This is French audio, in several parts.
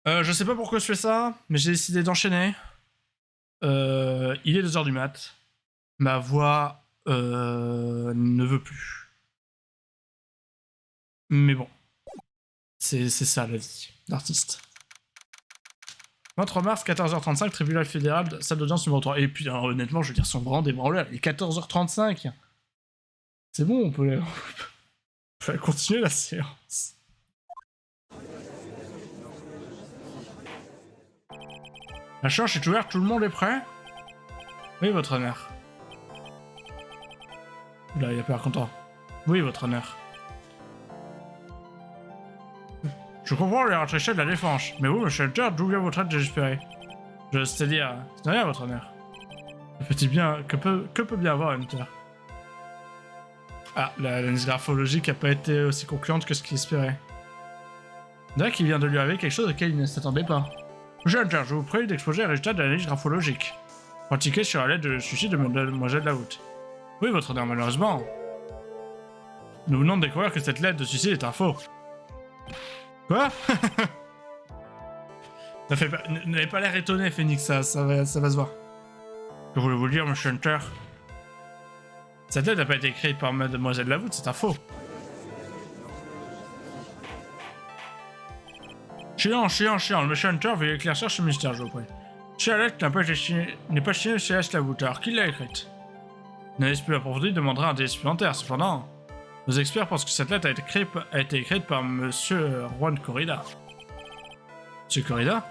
Je sais pas pourquoi je fais ça, mais j'ai décidé d'enchaîner. Il est 2h du mat. Ma voix ne veut plus. Mais bon, c'est ça la vie d'artiste. 23 mars, 14h35, tribunal fédéral, salle d'audience numéro 3. Et puis, honnêtement, je veux dire, son grand débranleur, il est 14h35. C'est bon, on peut continuer la séance. La charge est ouverte, tout le monde est prêt? Oui, votre honneur. Oula, il a peur content. Oui, votre honneur. Je comprends les rattrachés de la défense, mais vous, monsieur Hunter, d'où vient votre aide désespérée? C'est-à-dire, c'est rien, votre honneur. Que peut bien avoir Hunter? Ah, l'analyse graphologique n'a pas été aussi concluante que ce qu'il espérait. Là, qu'il vient de lui arriver quelque chose auquel il ne s'attendait pas. Monsieur Hunter, je vous prie d'exposer les résultats de l'analyse graphologique, pratiquée sur la lettre de suicide de Mademoiselle Laout. Oui, votre honneur, malheureusement. Nous venons de découvrir que cette lettre de suicide est un faux. Quoi? N'avez pas l'air étonné, Phoenix, ça va se voir. Que voulez-vous dire, monsieur Hunter? Cette lettre n'a pas été écrite par Mademoiselle Laout, c'est un faux. Chiant, le monsieur Hunter veut éclaircir ce mystère, je vous prie. Si la lettre n'est pas signée Céleste Laout, alors qui l'a écrite? Une analyse plus approfondie demandera un délai supplémentaire, cependant. Nos experts pensent que cette lettre a été écrite par monsieur Juan Corrida. Monsieur Corrida?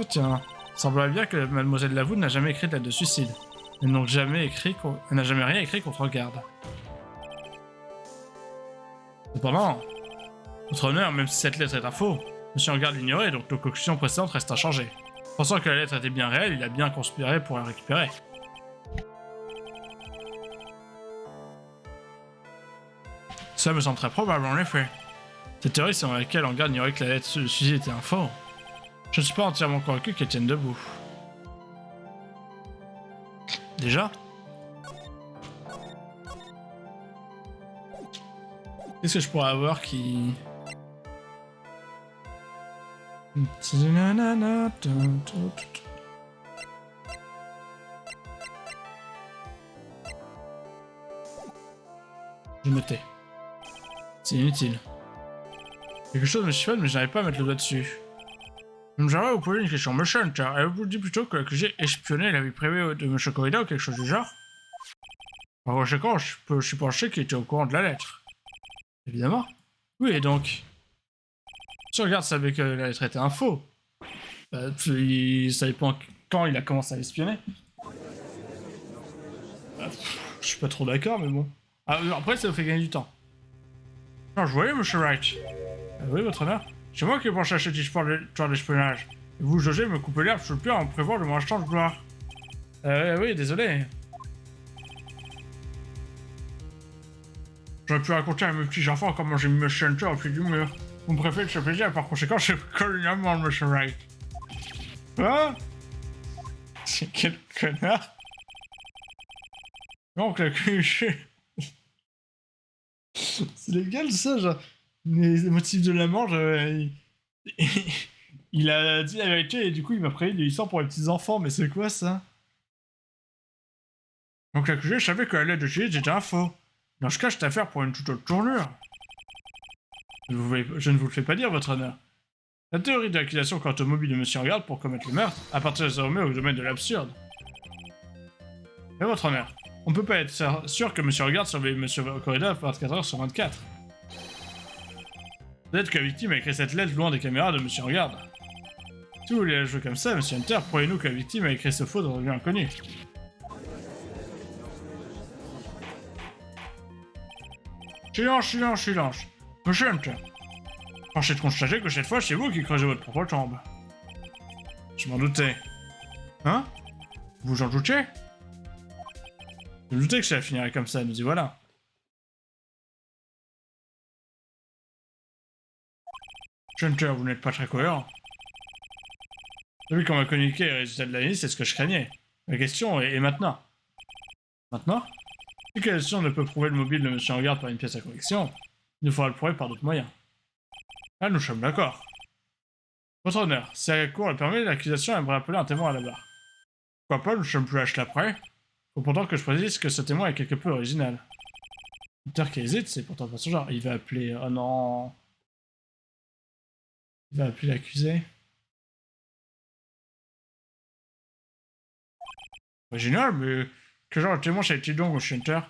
Tiens, il semblerait bien que Mademoiselle Laout n'a jamais écrit de lettre de suicide. Elle n'a jamais rien écrit contre garde. Cependant, votre honneur, même si cette lettre est un faux, monsieur en garde l'ignorait, donc nos conclusions précédentes restent inchangées. Pensant que la lettre était bien réelle, il a bien conspiré pour la récupérer. Ça me semble très probable en effet. Cette théorie selon laquelle en garde ignorait que la lettre de suicide était un faux, je ne suis pas entièrement convaincu qu'elle tienne debout. Déjà? Qu'est-ce que je pourrais avoir qui... Je me tais. C'est inutile. Quelque chose me chiffonne, mais je n'arrive pas à mettre le doigt dessus. J'aimerais vous poser une question. Monsieur Hunter, avez-vous dit plutôt que j'ai espionné la vie privée de Monsieur Corrida ou quelque chose du genre? Par conséquent, je peux supposer qu'il était au courant de la lettre. Évidemment. Oui, et donc... Si Regarde savait que la lettre était un faux. Il savait pas quand il a commencé à l'espionner. Je suis pas trop d'accord, mais bon. Après, ça vous fait gagner du temps. Non, je voyais, monsieur Wright. Oui, votre honneur. C'est moi qui ai penché à cette histoire d'espionnage. Et vous, José, me coupez l'herbe sous le pied en prévoit le moins instant de gloire. Oui, désolé. J'aurais pu raconter à mes petits-enfants comment j'ai mis Monsieur Hunter au pied du mur. Vous me préférez de ce plaisir, par conséquent, je colle une amende, monsieur Wright. Quoi? C'est quel connard? Donc, la cliché. C'est légal, ça, genre... Les motifs de la mort, il a dit la vérité et du coup il m'a prévu de l'histoire pour les petits enfants, mais c'est quoi ça? Donc l'accusé savait que la lettre de suicide était un faux. Dans ce cas, cette affaire pour une toute autre tournure. Je ne vous le fais pas dire, votre honneur. La théorie de l'accusation quant au mobile de Monsieur en garde pour commettre le meurtre appartient désormais au domaine de l'absurde. Mais votre honneur, on ne peut pas être sûr que Monsieur en garde surveille Monsieur Corrida 24h sur 24. Peut-être que la victime a écrit cette lettre loin des caméras de Monsieur en garde. Si vous voulez la jouer comme ça, Monsieur Hunter, croyez-nous que la victime a écrit ce faux dans un lieu inconnu. Silence. Monsieur Hunter, forcé de constater que cette fois, c'est vous qui creusez votre propre tombe. Je m'en doutais. Hein? Vous en doutiez? Je me doutais que ça finirait comme ça, nous y voilà. Hunter, vous n'êtes pas très cohérent. Depuis qu'on m'a communiqué les résultats de l'analyse, c'est ce que je craignais. La question est maintenant. Maintenant? Si question ne peut prouver le mobile de Monsieur en garde par une pièce à conviction, il nous faudra le prouver par d'autres moyens. Là, nous sommes d'accord. Votre honneur, si la cour le permet, l'accusation aimerait appeler un témoin à la barre. Pourquoi pas, nous sommes plus lâches l'après. Faut pourtant que je précise que ce témoin est quelque peu original. Peter qui hésite, c'est pourtant pas son genre. Il va appeler... Oh non... Il va appeler l'accusé. Original, mais... Quel genre de témoin c'est-il donc au Hunter?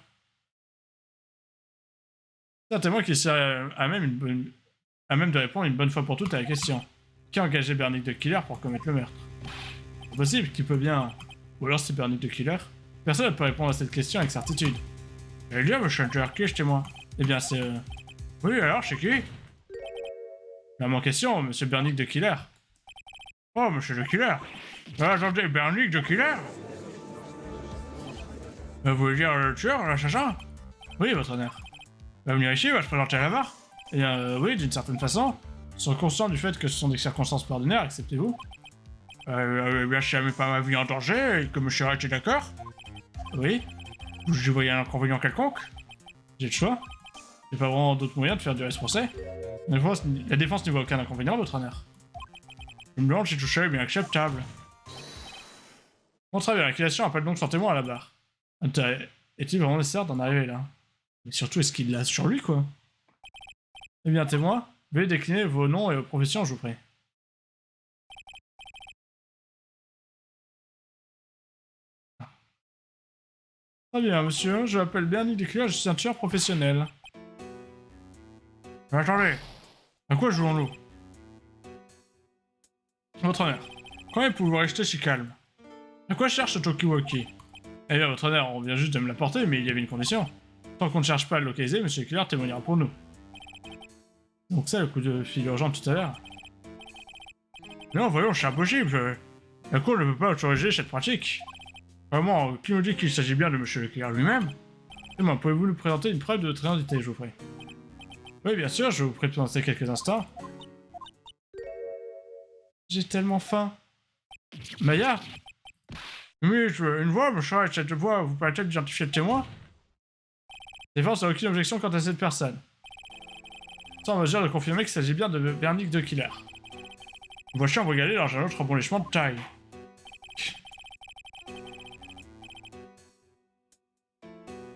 C'est un témoin qui sert à même, de répondre une bonne fois pour toutes à la question. Qui a engagé Bernick de Killer pour commettre le meurtre? C'est possible, qui peut bien... Ou alors c'est Bernick de Killer? Personne ne peut répondre à cette question avec certitude. J'allais dire, monsieur Hunter, qui est témoin? Eh bien, c'est... Oui, alors, c'est qui? La mon question, monsieur Bernick de Killer. Oh, monsieur de Killer. Ah, attendez, Bernick de Killer? Vous voulez dire le tueur, l'assassin? Oui, votre honneur. Il va venir ici, il va se présenter à la barre. Eh bien, oui, d'une certaine façon. Ils sont conscients du fait que ce sont des circonstances pas ordinaires, acceptez-vous? Eh bien, si jamais pas ma vie en danger et que monsieur Wright est d'accord. Oui. Je voyais un inconvénient quelconque. J'ai le choix. J'ai pas vraiment d'autres moyens de faire durer ce procès. La défense n'y voit aucun inconvénient, votre honneur. Une blanche, si tout ça est bien acceptable. Bon travail, l'accusation appelle donc son témoin à la barre. Est-il vraiment nécessaire d'en arriver là? Mais surtout, est-ce qu'il l'a sur lui, quoi? Eh bien, témoin, veuillez décliner vos noms et vos professions, je vous prie. Très bien, monsieur, je m'appelle Bernie Desclés, je suis un tueur professionnel. Mais attendez, à quoi jouons-nous? Votre honneur, combien pouvez-vous rester si calme? À quoi cherche ce Tokiwoki? Eh bien, votre honneur, on vient juste de me l'apporter, mais il y avait une condition. Tant qu'on ne cherche pas à le localiser, monsieur Killer témoignera pour nous. Donc ça, le coup de fil urgent tout à l'heure. Non, voyons, c'est impossible. La cour ne peut pas autoriser cette pratique. Vraiment, qui nous dit qu'il s'agit bien de monsieur Killer lui-même? Et moi, pouvez-vous nous présenter une preuve de votre identité, je vous prie? Oui, bien sûr, je vous prie de présenter quelques instants. J'ai tellement faim. Maya? Oui, une voix, monsieur, avec cette voix, vous permettez d'identifier le témoin? Défense n'a aucune objection quant à cette personne. Ça, on va dire de confirmer qu'il s'agit bien de Bernick de Killer. Voici en regarder dans un autre rebondissement de taille.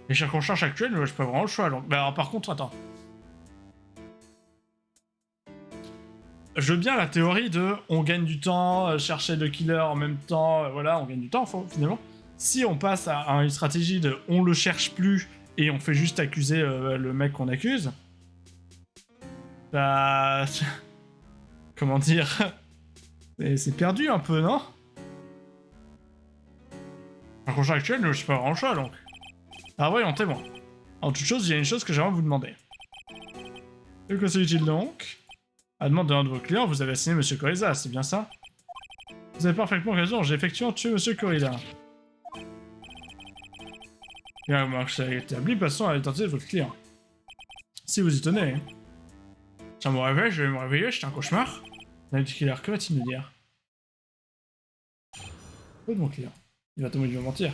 Les circonstances actuelles ne laissent pas vraiment le choix, donc... Bah alors, par contre, attends. Je veux bien la théorie de on gagne du temps, chercher le killer en même temps, voilà, on gagne du temps, finalement. Si on passe à une stratégie de on le cherche plus et on fait juste accuser le mec qu'on accuse, bah... Comment dire? C'est perdu un peu, non? Un contrat actuel ne laisse pas vraiment le choix, donc. Ah voyons, témoin. En toute chose, il y a une chose que j'aimerais vous demander. De quoi s'agit-il donc? À demande d'un de vos clients, vous avez assigné Monsieur Corrida, c'est bien ça? Vous avez parfaitement raison, j'ai effectivement tué Monsieur Corrida. Bien, moi, ça a établi, passons à l'identité de votre client. Si vous y tenez. Hein. Ça me réveille, je vais me réveiller, c'est un cauchemar. Night Killer, que va-t-il me dire? Où est mon client? Il va me mentir.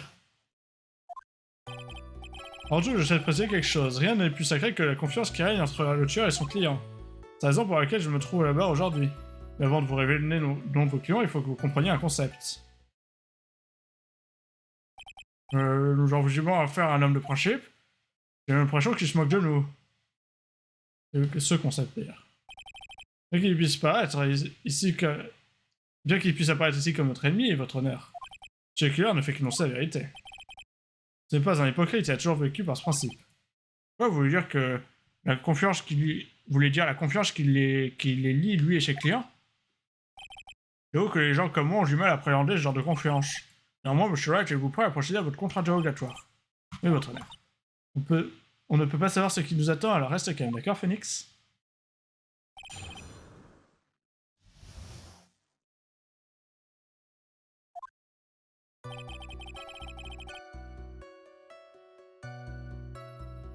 En tout, je sais préciser quelque chose. Rien n'est plus sacré que la confiance qui règne entre le tueur et son client. C'est la raison pour laquelle je me trouve là-bas aujourd'hui. Mais avant de vous révéler le nom de vos clients, il faut que vous compreniez un concept. Nous avons visiblement affaire à un homme de principe. J'ai l'impression qu'il se moque de nous. C'est ce concept d'ailleurs. Bien qu'il puisse paraître ici Bien qu'il puisse apparaître ici comme notre ennemi et votre honneur. Monsieur Killer ne fait qu'énoncer la vérité. Ce n'est pas un hypocrite, il a toujours vécu par ce principe. Pourquoi vous voulez dire que la confiance qu'il lui... Vous voulez dire la confiance qu'il les lie, lui et ses clients? C'est haut que les gens comme moi ont du mal à appréhender ce genre de confiance. Néanmoins, monsieur Wright, êtes-vous prêt à procéder à votre contre-interrogatoire? Oui, votre honneur. On ne peut pas savoir ce qui nous attend, alors reste calme, d'accord, Phoenix?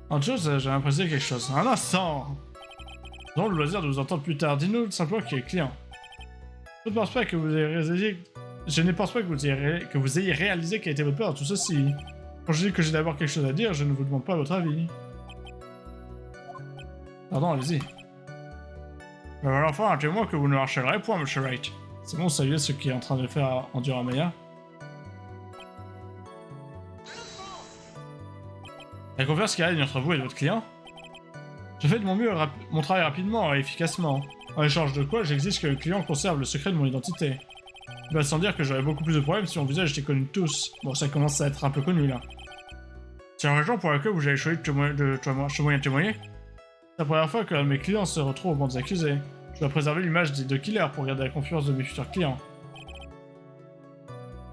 En chose, j'ai l'impression quelque chose. Un instant! Nous avons le loisir de vous entendre plus tard. Dis-nous simplement qui est le client. Je ne pense pas que vous ayez réalisé... Je ne pense pas que vous ayez réalisé quelle était votre peur dans tout ceci. Quand je dis que j'ai d'abord quelque chose à dire, je ne vous demande pas votre avis. Pardon, allez-y. Voilà enfin un témoin que vous ne harcelerez point, Monsieur Wright. C'est bon, saluer ce qui est en train de faire endure Amaya. La confiance qui règne entre vous et votre client. Je fais de mon mieux mon travail rapidement et efficacement. En échange de quoi, j'exige que le client conserve le secret de mon identité. Il va sans dire que j'aurais beaucoup plus de problèmes si mon visage était connu de tous. Bon, ça commence à être un peu connu là. C'est la raison pour laquelle vous avez choisi de moyen de témoigner. C'est la première fois que l'un de mes clients se retrouve au banc des accusés. Je dois préserver l'image des deux killers pour garder la confiance de mes futurs clients.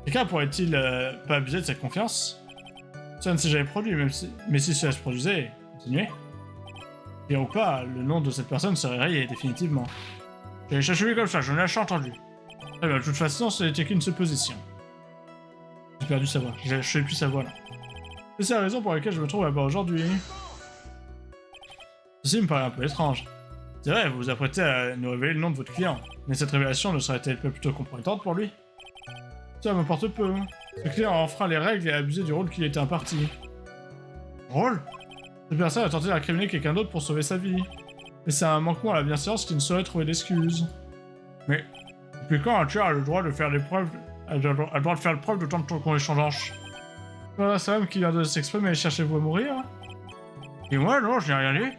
Quelqu'un pourrait-il pas abuser de cette confiance? Ça ne s'est jamais produit, mais si cela se produisait, continuez. Bien ou pas, le nom de cette personne serait rayé définitivement. J'ai cherché comme ça, je n'ai jamais entendu. Très bien, de toute façon, ce n'était qu'une supposition. J'ai perdu sa voix, je sais plus sa voix là. C'est la raison pour laquelle je me trouve là-bas aujourd'hui. Ceci me paraît un peu étrange. C'est vrai, vous vous apprêtez à nous révéler le nom de votre client, mais cette révélation ne serait-elle pas plutôt compromettante pour lui? Ça m'importe peu. Ce client a enfreint les règles et a abusé du rôle qui lui était imparti. Rôle? Cette personne a tenté d'incriminer quelqu'un d'autre pour sauver sa vie. Et c'est un manquement à la bienséance qui ne saurait trouver d'excuses. Mais, depuis quand un tueur a le droit de faire des preuves, a le droit de faire preuve d'autant de temps qu'on échange? Voilà, c'est même qui vient de s'exprimer, cherchez-vous à mourir? Et moi, non, je n'ai rien dit.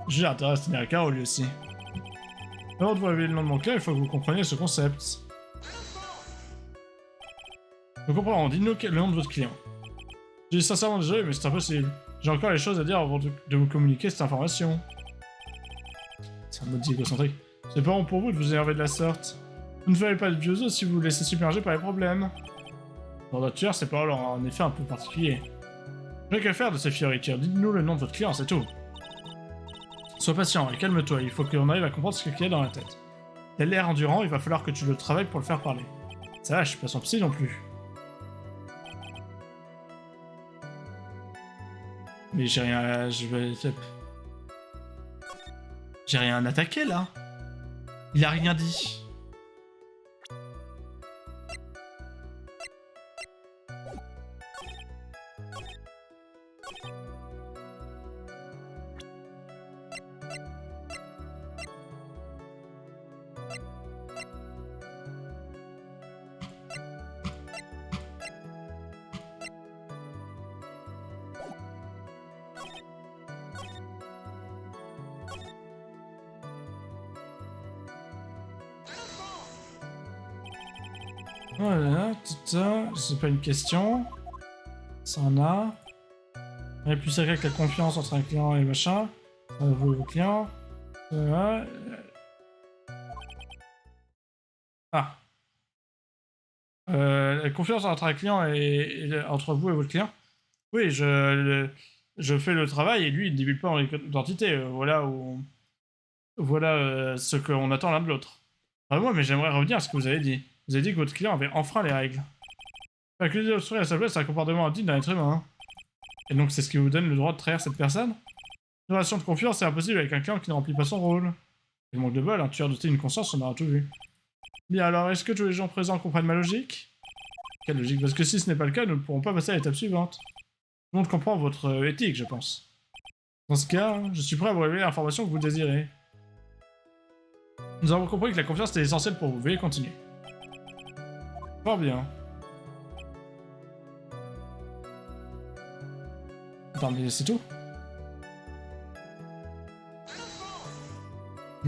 J'ai intérêt à se tenir à carreau lui aussi. Avant de vous révéler le nom de mon client, il faut que vous compreniez ce concept. Je comprends, dites-nous le nom de votre client. Je suis sincèrement désolé, mais c'est impossible. J'ai encore les choses à dire avant de vous communiquer cette information. C'est un mode égocentrique. C'est pas bon pour vous de vous énerver de la sorte. Vous ne ferez pas de bios si vous vous laissez submerger par les problèmes. Dans notre tueur, ces paroles ont un effet un peu particulier. Je n'ai qu'à faire de ces fioritures. Dites-nous le nom de votre client, c'est tout. Sois patient et calme-toi, il faut qu'on arrive à comprendre ce qu'il y a dans la tête. Il a l'air endurant, il va falloir que tu le travailles pour le faire parler. Ça va, je suis pas son psy non plus. Mais j'ai rien... J'ai rien attaqué là. Il a rien dit. Voilà, tout ça, c'est pas une question. Ça en a. Il y a plus sacré que la confiance entre un client et machin. Vous et vos clients. Voilà. Ah. La confiance entre un client et entre vous et votre client. Oui, je fais le travail et lui il ne divulgue pas en identité. Voilà ce qu'on attend l'un de l'autre. Moi, mais j'aimerais revenir à ce que vous avez dit. Vous avez dit que votre client avait enfreint les règles. Accuser d'obstruer à sa place, c'est un comportement indigne d'un être humain. Et donc c'est ce qui vous donne le droit de trahir cette personne? Une relation de confiance est impossible avec un client qui ne remplit pas son rôle. Et manque de bol, un tueur doté d'une conscience, on aura tout vu. Bien alors, est-ce que tous les gens présents comprennent ma logique? Quelle logique? Parce que si ce n'est pas le cas, nous ne pourrons pas passer à l'étape suivante. Tout le monde comprend votre éthique, je pense. Dans ce cas, je suis prêt à vous révéler l'information que vous désirez. Nous avons compris que la confiance était essentielle pour vous. Veuillez continuer. Fort bien. Attends, mais c'est tout?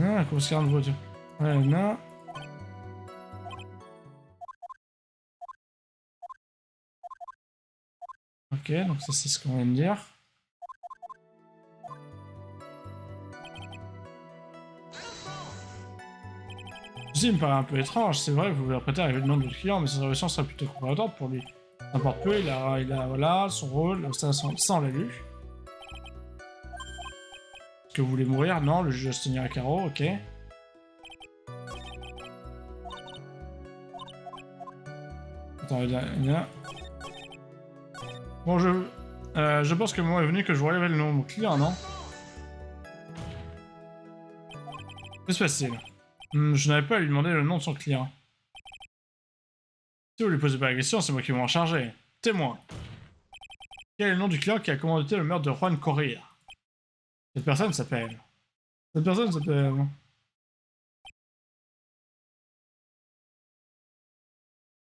Ah, comment se garde une voiture? Ouais, non. Ok, donc ça c'est ce qu'on vient de dire. Ceci me paraît un peu étrange, c'est vrai que vous vous apprêtez à arriver le nom de votre client, mais cette révélation serait plutôt compromettante pour lui. N'importe peu, il a voilà, son rôle, ça on l'a lu. Est-ce que vous voulez mourir? Non, le juge va se tenir à carreau, ok. Attends, il y a... Bon, je pense que le moment est venu que je vous révèle le nom de mon client, non? Que se passe-t-il? Je n'avais pas à lui demander le nom de son client. Si vous lui posez pas la question, c'est moi qui m'en chargeais. Témoin. Quel est le nom du client qui a commandité le meurtre de Juan Correa? Cette personne s'appelle... Cette personne s'appelle...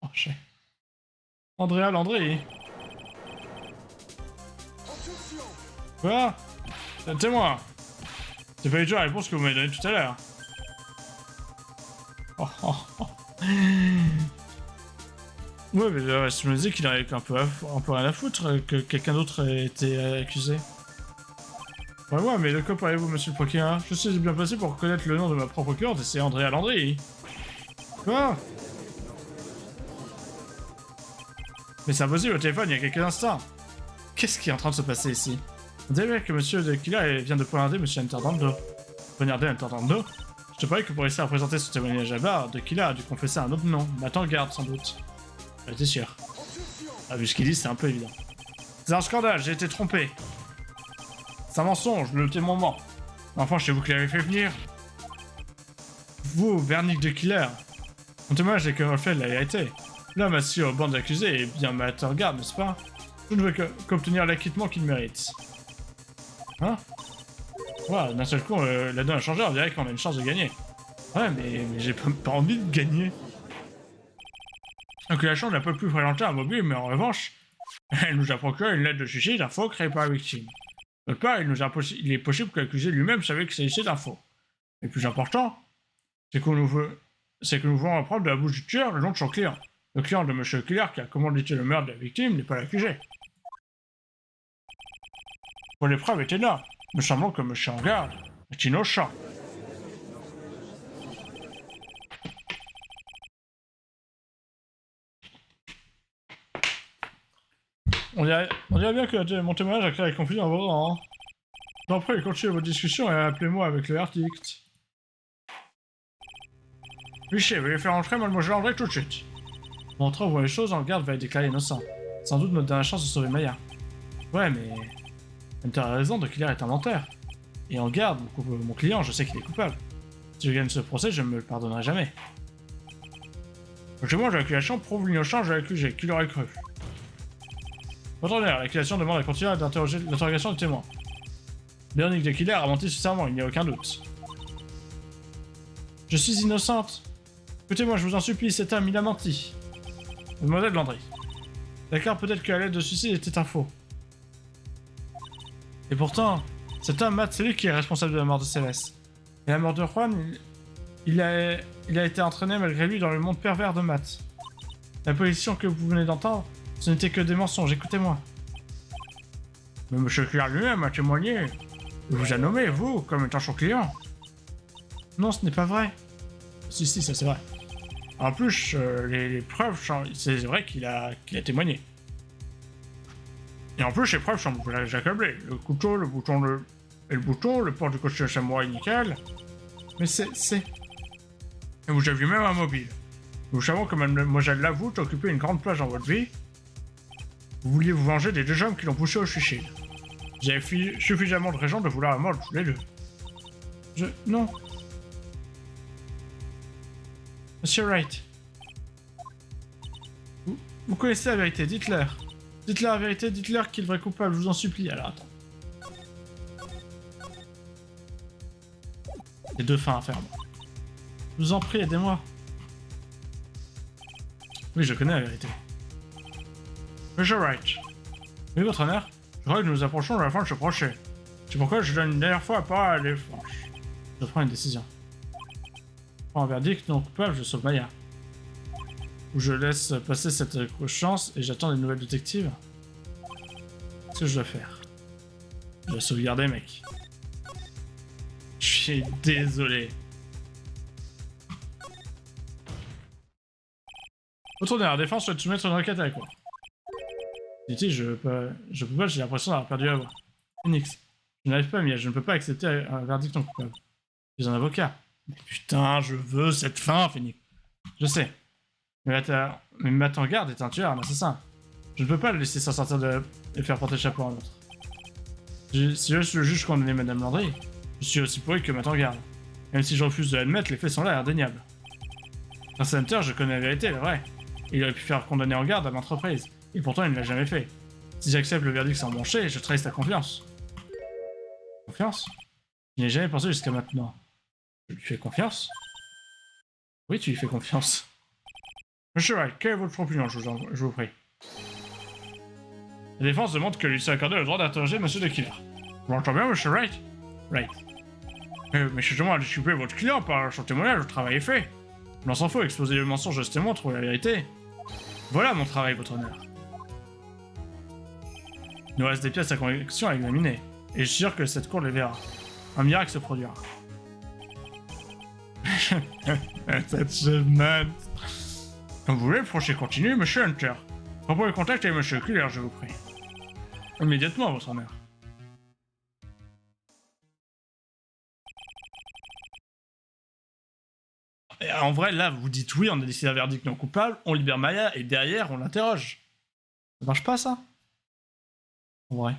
Oh, je sais. Andrea Landry. Quoi? C'est moi. C'est pas du tout la réponse que vous m'avez donnée tout à l'heure. Oh, oh, oh. Ouais, mais je me disais qu'il avait un peu rien à foutre que quelqu'un d'autre ait été accusé. Ouais, mais de quoi parlez-vous, monsieur le procureur? Je suis bien placé pour reconnaître le nom de ma propre cliente et c'est Andrea Landry. Quoi? Mais c'est impossible au téléphone il y a quelques instants. Qu'est-ce qui est en train de se passer ici? Vous savez bien que monsieur de Killer vient de poignarder monsieur Hunter dans le dos. Poignarder Hunter dans le dos? Je te parie que pour réussir à présenter ce témoignage à barre, de Killer a dû confesser un autre nom, Nathan Garde sans doute. J'étais sûr. Ah, vu ce qu'il dit, c'est un peu évident. C'est un scandale, j'ai été trompé. C'est un mensonge, le témoin ment. Enfin, c'est vous qui l'avez fait venir. Vous, Bernick de Killer. Mon témoignage est que reflet de la vérité. L'homme assis au banc d'accusés est bien ma garde, n'est-ce pas? Je ne veux qu'obtenir l'acquittement qu'il mérite. Hein? Voilà, d'un seul coup, la donne a changé, on dirait qu'on a une chance de gagner. Ouais, mais j'ai pas envie de gagner. L'accusation n'a pas pu présenter un mobile, mais en revanche, elle nous a procuré une lettre de suicide d'un faux créé par la victime. D'autre part, il est possible que l'accusé lui-même savait que s'agissait d'un faux. Et le plus important, c'est que nous voulons apprendre de la bouche du tueur le nom de son client. Le client de monsieur Killer qui a commandité le meurtre de la victime n'est pas l'accusé. Pour l'épreuve est énorme. Me semble que monsieur en garde est innocent. On dirait bien que mon témoignage a créé la confusion en vos rangs. Après, continuez vos discussions et appelez-moi avec le verdict. Huissier, veuillez faire entrer mademoiselle André tout de suite. En entrant, vous voyez les choses, en garde va être déclaré innocent. Sans doute notre dernière chance de sauver Maya. Ouais, mais... Hunter a raison, de Killer est un menteur. Et en garde, mon client, je sais qu'il est coupable. Si je gagne ce procès, je ne me le pardonnerai jamais. Le témoin de l'accusation prouve l'innocence de l'accusé, qui l'aurait cru. Votre honneur, l'accusation demande à continuer l'interrogation du témoin. Bernick de Killer a menti sur serment, il n'y a aucun doute. Je suis innocente. Écoutez-moi, je vous en supplie, cet homme, il a menti. Mademoiselle Landry. D'accord, peut-être que la lettre de suicide était un faux. Et pourtant, cet homme, Matt, c'est lui qui est responsable de la mort de Céleste. Et la mort de Juan, il a été entraîné malgré lui dans le monde pervers de Matt. La position que vous venez d'entendre, ce n'était que des mensonges, écoutez-moi. Mais monsieur Killer lui-même a témoigné. Il vous a nommé, vous, comme étant son client. Non, ce n'est pas vrai. Si, ça c'est vrai. En plus, les preuves, c'est vrai qu'il a témoigné. Et en plus, les preuves sont accablées. Le couteau, le bouton, le port du costume samouraï nickel. Mais c'est... Et vous aviez même un mobile. Nous savons que mademoiselle Lavout occupait une grande place dans votre vie. Vous vouliez vous venger des deux hommes qui l'ont poussé au suicide. Vous avez suffisamment de raisons de vouloir la mort de tous les deux. Non. Monsieur Wright. Vous connaissez la vérité, dites-leur. Dites-leur la vérité, dites-leur qu'il est vrai coupable, je vous en supplie. Alors, attends. Il y a deux fins à faire. Je vous en prie, aidez-moi. Oui, je connais la vérité. Monsieur Wright. Oui, votre honneur, je crois que nous nous approchons de la fin de ce procès. C'est pourquoi je donne une dernière fois la parole à des franches. Je prends une décision. Je prends un verdict non coupable, je sauve Maya. Ou je laisse passer cette chance et j'attends des nouvelles détectives. Qu'est-ce que je dois faire? Je dois sauvegarder, mec. Je suis désolé. Votre honneur, la défense souhaite soumettre une requête avec moi. Dit-il, je peux pas, j'ai l'impression d'avoir perdu la voix. Phoenix, je n'arrive pas, Mia, je ne peux pas accepter un verdict non coupable. Je suis un avocat. Mais putain, je veux cette fin, Phoenix. Je sais. Mais Nathan Garde est un tueur, un assassin. Je ne peux pas le laisser s'en sortir et faire porter le chapeau à un autre. Si je suis le juge condamné Madame Landry, je suis aussi pourri que Nathan Garde. Même si je refuse de l'admettre, les faits sont là, indéniables. Grâce à Hunter, je connais la vérité, elle est vraie. Il aurait pu faire condamner en garde à maintes reprises. Et pourtant, il ne l'a jamais fait. Si j'accepte le verdict sans broncher, je trahis ta confiance. Confiance? Je n'ai jamais pensé jusqu'à maintenant. Je lui fais confiance? Oui, tu lui fais confiance. Monsieur Wright, quelle est votre opinion, je vous prie? La défense demande que lui soit accordé le droit d'interroger Monsieur le Killer. Vous m'entendez bien, Monsieur Wright? Wright. Mais justement, à disculper votre client par son témoignage, le travail est fait. On s'en faut, exposer le mensonge justement, trouver la vérité. Voilà mon travail, votre honneur. Il nous reste des pièces à conviction à examiner, et je suis sûr que cette cour les verra. Un miracle se produira. Achievement. Comme vous voulez, le projet continue, Monsieur Hunter. Reprenez contact avec Monsieur Killer, je vous prie. Immédiatement, votre honneur. Et en vrai, là, vous dites oui, on a décidé un verdict non coupable, on libère Maya, et derrière, on l'interroge. Ça marche pas, ça? En vrai.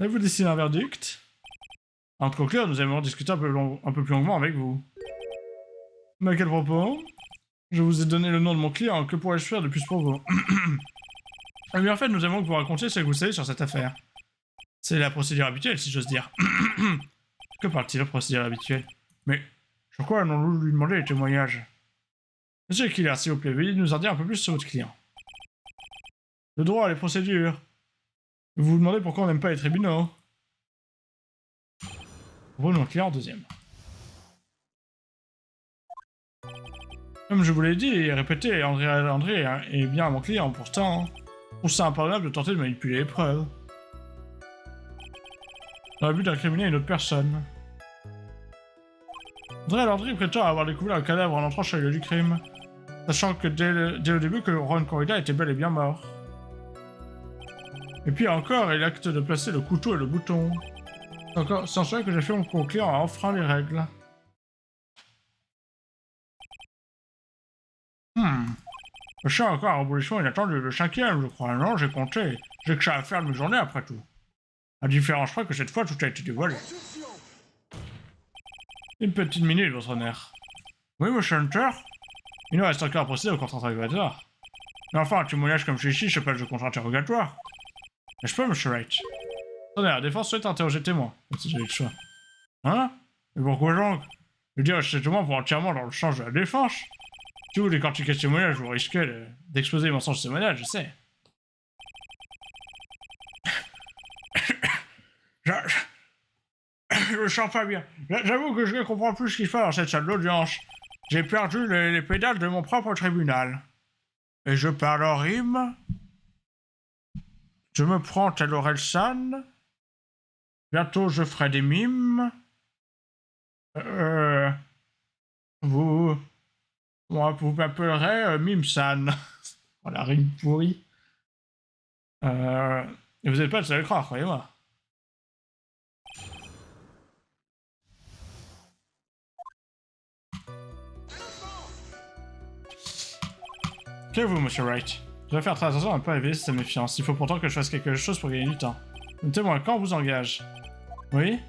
Là, vous décidez un verdict. Avant de conclure, nous aimerions discuter un peu plus longuement avec vous. Mais à quel propos? Je vous ai donné le nom de mon client, que pourrais-je faire de plus pour vous? Eh bien, en fait, nous aimerions que vous racontiez ce que vous savez sur cette affaire. C'est la procédure habituelle, si j'ose dire. Que parle-t-il de procédure habituelle? Mais, sur quoi allons-nous lui demander les témoignages? Monsieur Killer, s'il vous plaît, veuillez nous en dire un peu plus sur votre client. Le droit, les procédures. Vous vous demandez pourquoi on n'aime pas les tribunaux. Prenons mon client en deuxième. Comme je vous l'ai dit et répété, André est bien mon client, pourtant. Je trouve ça impardonnable de tenter de manipuler les preuves. Dans le but d'incriminer une autre personne. André Landry prétend avoir découvert le cadavre en entrant chez le lieu du crime, sachant que dès le début que Ron Corrida était bel et bien mort. Et puis encore, il acte de placer le couteau et le bouton. C'est en cela que j'ai fait mon client a enfreint les règles. Le chien a encore un rebondissement inattendu, le cinquième, je crois. Non, j'ai compté. J'ai que ça à faire de mes journées après tout. À différence près que cette fois, tout a été dévoilé. Une petite minute, votre honneur. Oui, monsieur Hunter? Il nous reste encore à procéder au contre-interrogatoire. Mais enfin, un témoignage comme celui-ci s'appelle le contre-interrogatoire. N'est-ce pas, monsieur Wright? Attendez, la défense souhaite interroger le témoin, comme si j'avais le choix. Hein? Mais pourquoi donc? Je veux dire, ce témoin pour entièrement dans le sens de la défense. Si vous décortiquez ce témoignage, vous risquez d'exposer les mensonges de ce témoignage, je sais. Je me sens pas bien. J'avoue que je ne comprends plus ce qui se passe dans cette salle d'audience. J'ai perdu les pédales de mon propre tribunal. Et je parle en rime. Je me prends à l'Orelsan. Bientôt je ferai des mimes. Vous m'appellerez Mimsan. Voilà, rime pourrie. Et vous n'êtes pas le seul à le croire, croyez-moi. Qu'avez-vous, monsieur Wright? Je dois faire très attention à ne pas éveiller cette méfiance. Il faut pourtant que je fasse quelque chose pour gagner du temps. Un témoin, quand on vous engage? Oui?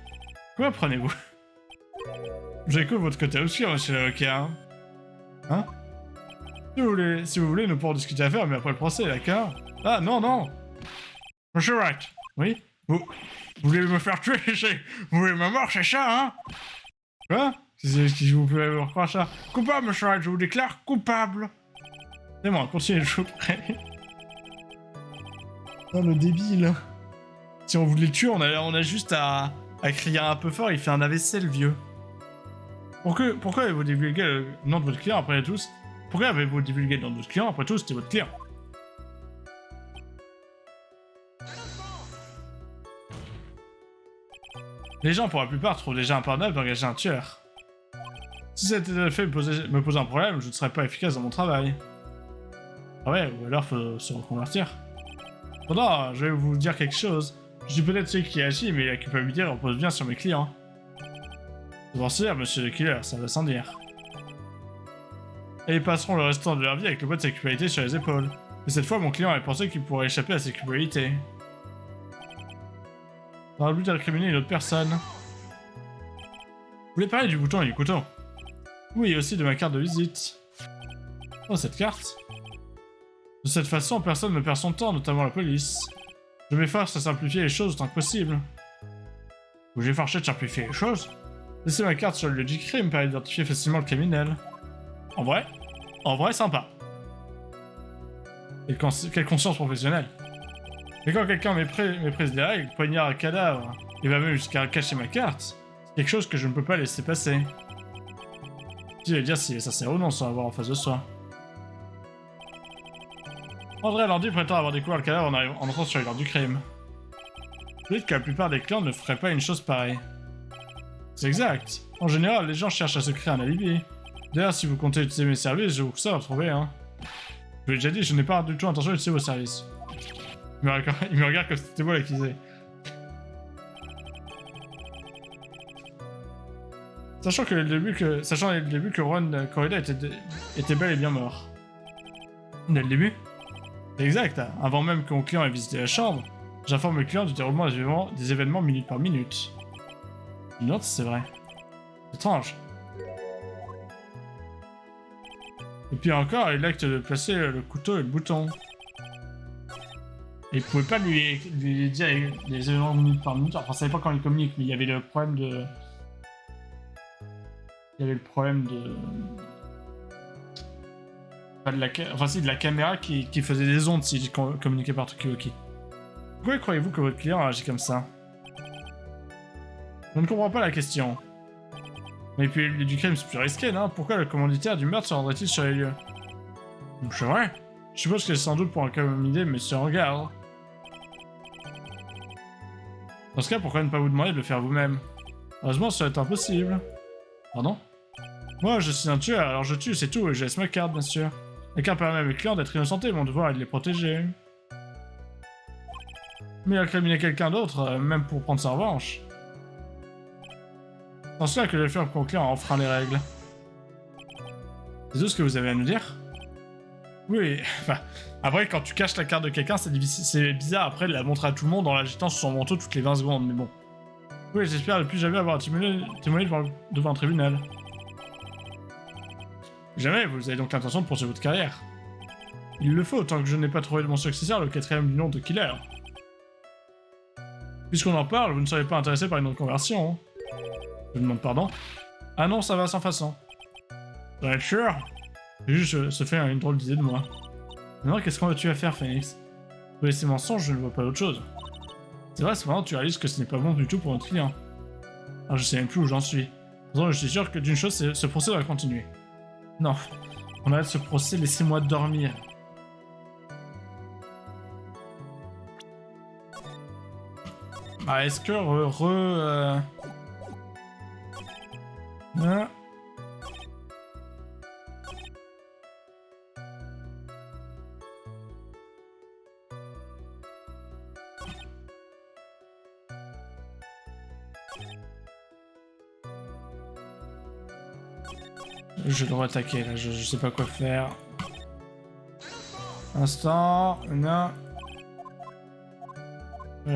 Quoi prenez-vous? J'écoute votre côté obscur, monsieur l'avocat. Hein? Si vous voulez, nous pourrons discuter à faire, mais après le procès, d'accord? Ah, non, non! Monsieur Wright, oui? Vous voulez me faire tuer? Vous voulez ma mort, c'est ça, hein? Quoi? Si vous pouvez me croire ça. Coupable, monsieur Wright, je vous déclare coupable! C'est moi, continuez, je vous prie. Oh, le débile. Si on voulait le tuer, on a juste à crier un peu fort, il fait un AVC, le vieux. Pourquoi avez-vous divulgué le nom de votre client après tout? Pourquoi avez-vous divulgué le nom de votre client après tout? C'était votre client. Les gens, pour la plupart, trouvent déjà impardonnable d'engager un tueur. Si c'était fait me poser un problème, je ne serais pas efficace dans mon travail. Ah ouais, ou alors faut se reconvertir. Cependant, je vais vous dire quelque chose. Je suis peut-être celui qui agit, mais la culpabilité repose bien sur mes clients. C'est pour ça, monsieur le killer, ça va sans dire. Et ils passeront le restant de leur vie avec le poids de sa culpabilité sur les épaules. Mais cette fois, mon client avait pensé qu'il pourrait échapper à ses culpabilités. Dans le but d'incriminer une autre personne. Vous voulez parler du bouton et du couteau? Oui, et aussi de ma carte de visite. Oh, cette carte. De cette façon, personne ne perd son temps, notamment la police. Je m'efforce à simplifier les choses autant que possible. Vous j'efforchez de simplifier les choses? Laissez ma carte sur le lieu du crime pour identifier facilement le criminel. En vrai? En vrai, sympa. Et quelle conscience professionnelle. Mais quand quelqu'un méprise les règles, poignard un cadavre, et va même jusqu'à cacher ma carte, c'est quelque chose que je ne peux pas laisser passer. Je vais dire s'il est sincère ou non sans avoir en face de soi. André Landy prétend avoir découvert le cadavre en entrant sur les lieux du crime. Vous dites que la plupart des clients ne feraient pas une chose pareille. C'est exact. En général, les gens cherchent à se créer un alibi. D'ailleurs, si vous comptez utiliser mes services, je vous ça à trouver, hein. Je vous l'ai déjà dit, je n'ai pas du tout intention d'utiliser vos services. Il me regarde comme si c'était moi l'acquisé. Sachant dès le début que Ron Corrida était bel et bien mort. Dès le début? C'est exact, avant même que mon client ait visité la chambre, j'informe le client du déroulement des événements minute par minute. Non, c'est vrai. C'est étrange. Et puis encore, il acte de placer le couteau et le bouton. Et il pouvait pas lui dire les événements minute par minute. Enfin, ça savait pas quand il communique, mais il y avait le problème de... Pas de la enfin si, de la caméra qui faisait des ondes s'il communiquait par Tokiwoki. Pourquoi croyez-vous que votre client agit comme ça? Je ne comprends pas la question. Mais puis, du crime, c'est plus risqué, non? Pourquoi le commanditaire du meurtre se rendrait-il sur les lieux? C'est vrai. Je suppose que c'est sans doute pour un comme idée, mais c'est en garde. Dans ce cas, pourquoi ne pas vous demander de le faire vous-même? Heureusement, ça va être impossible. Pardon? Moi, je suis un tueur, alors je tue, c'est tout, et je laisse ma carte, bien sûr. La carte permet à mes clients d'être innocentés, mon devoir est de les protéger. Mais incriminer quelqu'un d'autre, même pour prendre sa revanche. C'est en cela que le faire conclure enfreint les règles. C'est tout ce que vous avez à nous dire? Oui, enfin... Après, quand tu caches la carte de quelqu'un, c'est bizarre après de la montrer à tout le monde en l'agitant sur son manteau toutes les 20 secondes, mais bon. Oui, j'espère ne plus jamais avoir à témoigner devant un tribunal. Jamais, vous avez donc l'intention de poursuivre votre carrière. Il le faut, tant que je n'ai pas trouvé de mon successeur, le 4ème du nom de Killer. Puisqu'on en parle, vous ne seriez pas intéressé par une reconversion, hein? Je demande pardon. Ah non, ça va sans façon. Vous êtes sûr? J'ai juste se fait une drôle d'idée de moi. Maintenant, qu'est-ce qu'on va-tu à faire, Phoenix? Pour ces mensonges, je ne vois pas d'autre chose. C'est vrai, cependant, tu réalises que ce n'est pas bon du tout pour notre client. Alors, je sais même plus où j'en suis. Pourtant, je suis sûr que d'une chose, ce procès doit continuer. Non, on arrête ce procès, laissez-moi dormir. Ah, est-ce que Hein? Je dois attaquer là, je sais pas quoi faire. Instant, là.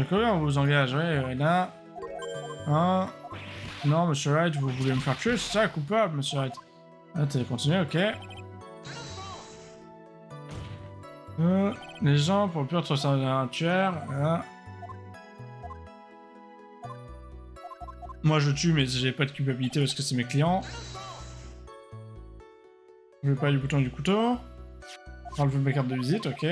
Combien on vous engage? Ouais, là. Un. Non, monsieur Wright, vous voulez me faire tuer, c'est ça, coupable, monsieur Wright. Ah, t'as continué, ok. Les gens, pour le pire, ça un tueur. Là. Moi, je tue, mais j'ai pas de culpabilité parce que c'est mes clients. Je vais pas du bouton du couteau. Enlever ma carte de visite, ok.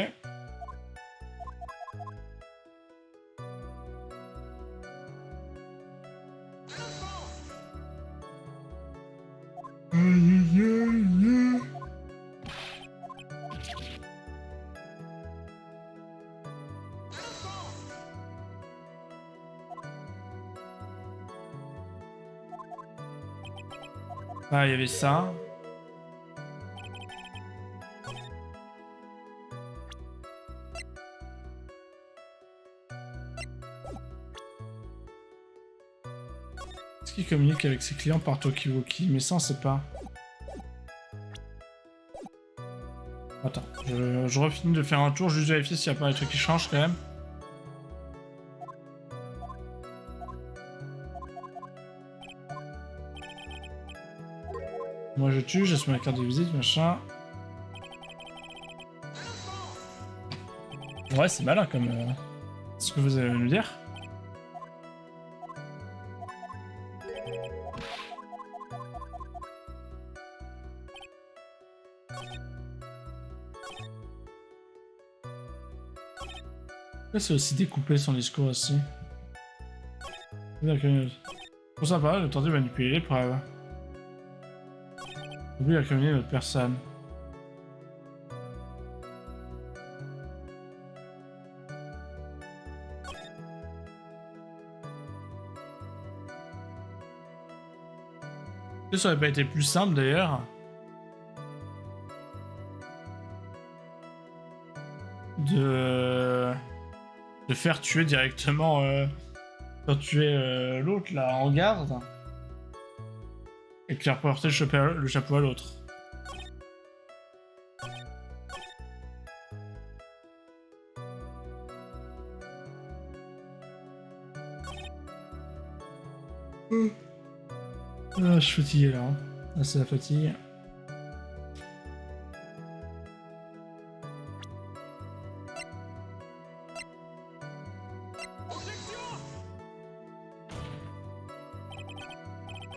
Ah, il y avait ça. Est-ce qu'il communique avec ses clients par Tokiwoki? Mais ça, on sait pas. Attends, je refinis de faire un tour, juste vérifier s'il n'y a pas des trucs qui changent quand même. Moi je tue, j'ai sur ma carte de visite, machin. Ouais, c'est malin comme... Ce que vous allez nous dire? Là, c'est aussi découpé son discours aussi. Pour ça, paraît de tenter de manipuler les preuves. Oublie d'incriminer notre personne. Ça aurait pas été plus simple d'ailleurs de faire tuer directement faire tuer l'autre là en garde et de faire porter le chapeau à l'autre. Ah, je suis fatigué là. Là, c'est la fatigue.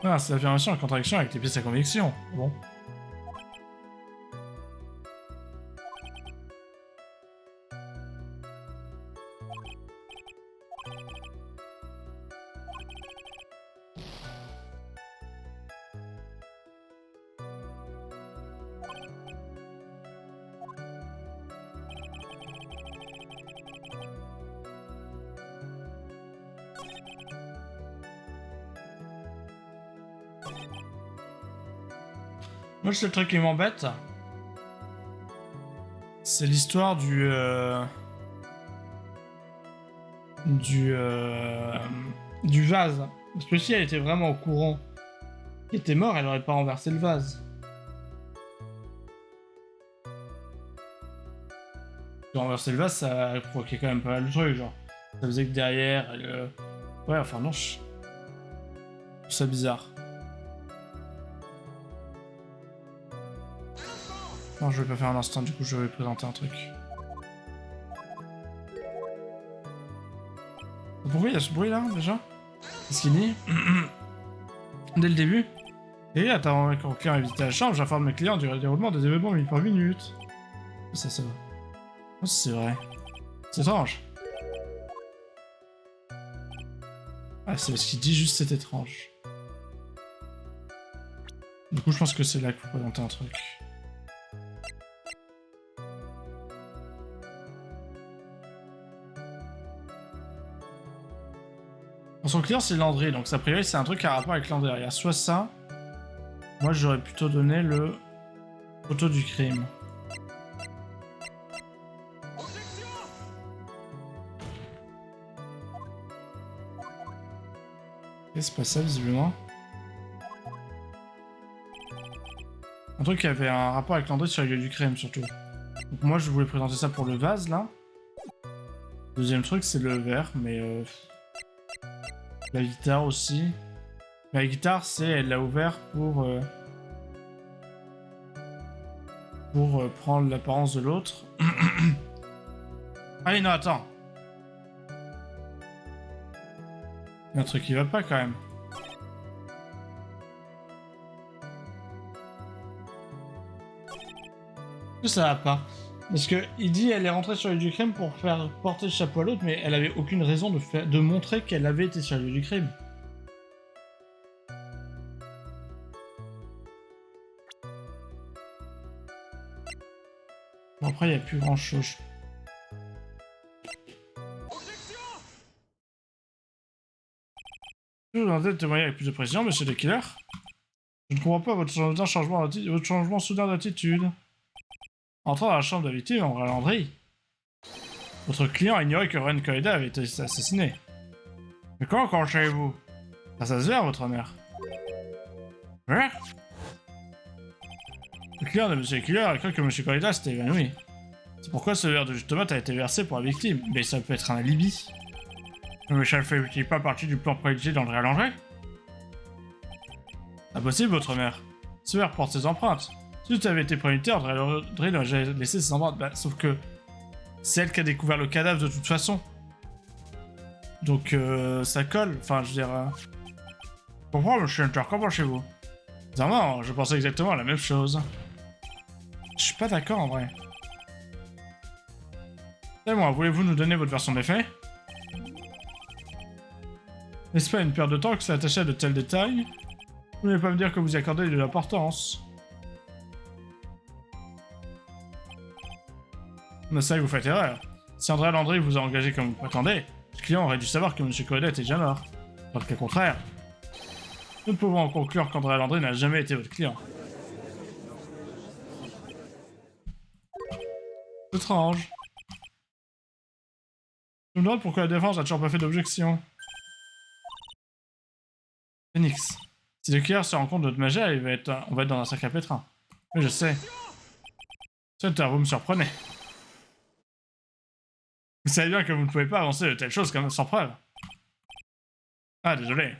Ah, c'est l'affirmation en contradiction avec les pièces à conviction. Bon. Moi, le truc qui m'embête, c'est l'histoire du vase. Parce que si elle était vraiment au courant qu'il était mort, elle aurait pas renversé le vase. Renverser le vase, ça provoquait quand même pas mal de trucs, genre. Ça faisait que derrière, ouais, enfin non, je trouve ça bizarre. Non, je vais pas faire un instant, du coup je vais présenter un truc. Pourquoi il y a ce bruit là, déjà? Qu'est-ce qu'il dit? Dès le début? Et là, quand le client est visité la chambre, j'informe mes clients du déroulement des événements minute par minute. Ça va. Oh, c'est vrai. C'est étrange. Ah, c'est parce qu'il dit juste c'est étrange. Du coup, je pense que c'est là qu'il faut présenter un truc. Son client c'est Landry, donc ça priori c'est un truc à rapport avec Landry. Il y a soit ça, moi j'aurais plutôt donné le photo du crime. Et c'est pas ça visiblement. Un truc qui avait un rapport avec Landry sur les lieux du crime surtout. Donc moi je voulais présenter ça pour le vase là. Deuxième truc c'est le verre, mais la guitare aussi. La guitare, c'est elle l'a ouvert pour prendre l'apparence de l'autre. Ah non, attends. Il y a un truc qui va pas quand même. Ça va pas. Parce que il dit elle est rentrée sur le lieu du crime pour faire porter le chapeau à l'autre, mais elle avait aucune raison de montrer qu'elle avait été sur le lieu du crime. Bon, après, il n'y a plus grand chose. Je vous en témoigner avec plus de précision, monsieur le killer. Je ne comprends pas votre changement soudain d'attitude. Entrant dans la chambre de la victime, on Landry. Votre client ignorait que Ren Koida avait été assassiné. Mais comment savez-vous? Ça se verre, votre honneur. Hein? Le client de monsieur le killer a cru que monsieur Koida s'était évanoui. C'est pourquoi ce verre de jus de tomate a été versé pour la victime. Mais ça peut être un alibi. Mais ça ne fait pas partie du plan prédit d'André Allengé? Impossible, votre honneur. Ce verre porte ses empreintes. Si tu avais été prémédité, André l'aurait laissé ses empreintes. Bah, sauf que c'est elle qui a découvert le cadavre de toute façon. Donc ça colle, enfin je veux dire... Je comprends, monsieur Hunter, qu'en pensez-vous? Bizarrement, je pensais exactement à la même chose. Je suis pas d'accord en vrai. Et moi, voulez-vous nous donner votre version des faits? N'est-ce pas une perte de temps que c'est attaché à de tels détails? Vous n'allez pas me dire que vous y accordez de l'importance. Mais ça, vous faites erreur. Si Andrea Landry vous a engagé comme vous prétendez, le client aurait dû savoir que M. Coreda était déjà mort. Dans le cas contraire, nous ne pouvons en conclure qu'Andrea Landry n'a jamais été votre client. Étrange. Je me demande pourquoi la défense n'a toujours pas fait d'objection. Phoenix. Si le client se rend compte de notre magie, on va être dans un sacré pétrin. Oui, je sais. Vous me surprenez. Vous savez bien que vous ne pouvez pas avancer de telles choses comme sans preuve. Ah, désolé.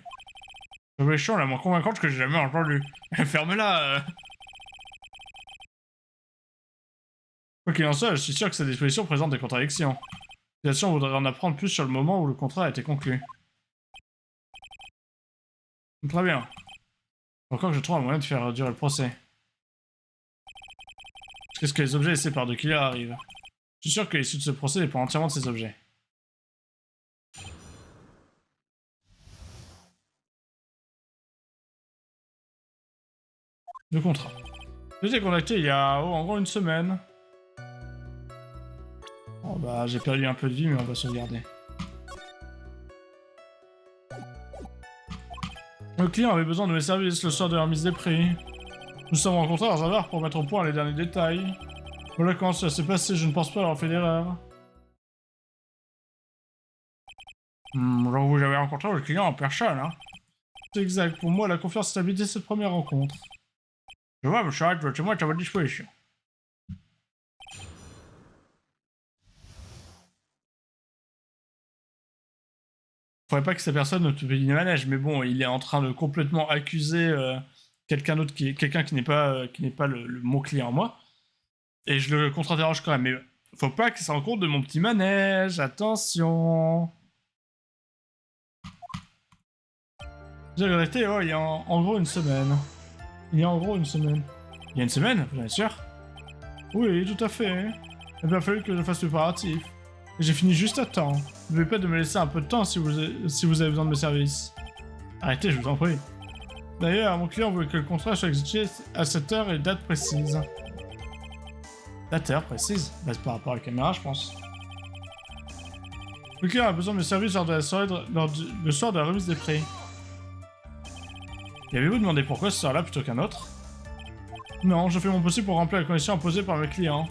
L'objection la moins convaincante que j'ai jamais entendue. Ferme-la. Quoi qu'il en soit, je suis sûr que cette disposition présente des contradictions. Bien sûr, on voudrait en apprendre plus sur le moment où le contrat a été conclu. Très bien. Encore que je trouve un moyen de faire durer le procès. Qu'est-ce que les objets laissés par deux killers arrivent? Je suis sûr que l'issue de ce procès dépend entièrement de ces objets. Le contrat. Je t'ai contacté il y a en gros une semaine. Oh bah j'ai perdu un peu de vie mais on va sauvegarder. Le client avait besoin de mes services le soir de la remise des prix. Nous sommes rencontrés dans un bar pour mettre au point les derniers détails. Voilà comment ça s'est passé, je ne pense pas avoir fait d'erreur. Genre vous avez rencontré le client en personne, hein? C'est exact, pour moi la confiance est habitée cette première rencontre. Je vois, monsieur Wright, votre témoin est à votre disposition. Faudrait pas que cette personne ne te paye une manège, mais bon, il est en train de complètement accuser quelqu'un d'autre, quelqu'un qui n'est pas mon client, moi. Et je le contre-interroge quand même, mais faut pas qu'il se rende compte de mon petit manège, attention. J'ai regretté, oh, il y a en gros une semaine. Il y a une semaine, bien sûr. Oui, tout à fait. Il a bien fallu que je fasse le préparatif. Et j'ai fini juste à temps. N'oubliez pas de me laisser un peu de temps si vous avez besoin de mes services. Arrêtez, je vous en prie. D'ailleurs, mon client voulait que le contrat soit exécuté à cette heure et date précise. Date et heure précise? Bah, c'est par rapport à la caméra, je pense. Le client a besoin de mes services lors de la soirée le soir de la remise des prix. Et avez-vous demandé pourquoi ce soir-là plutôt qu'un autre? Non, je fais mon possible pour remplir les conditions imposées par mes clients.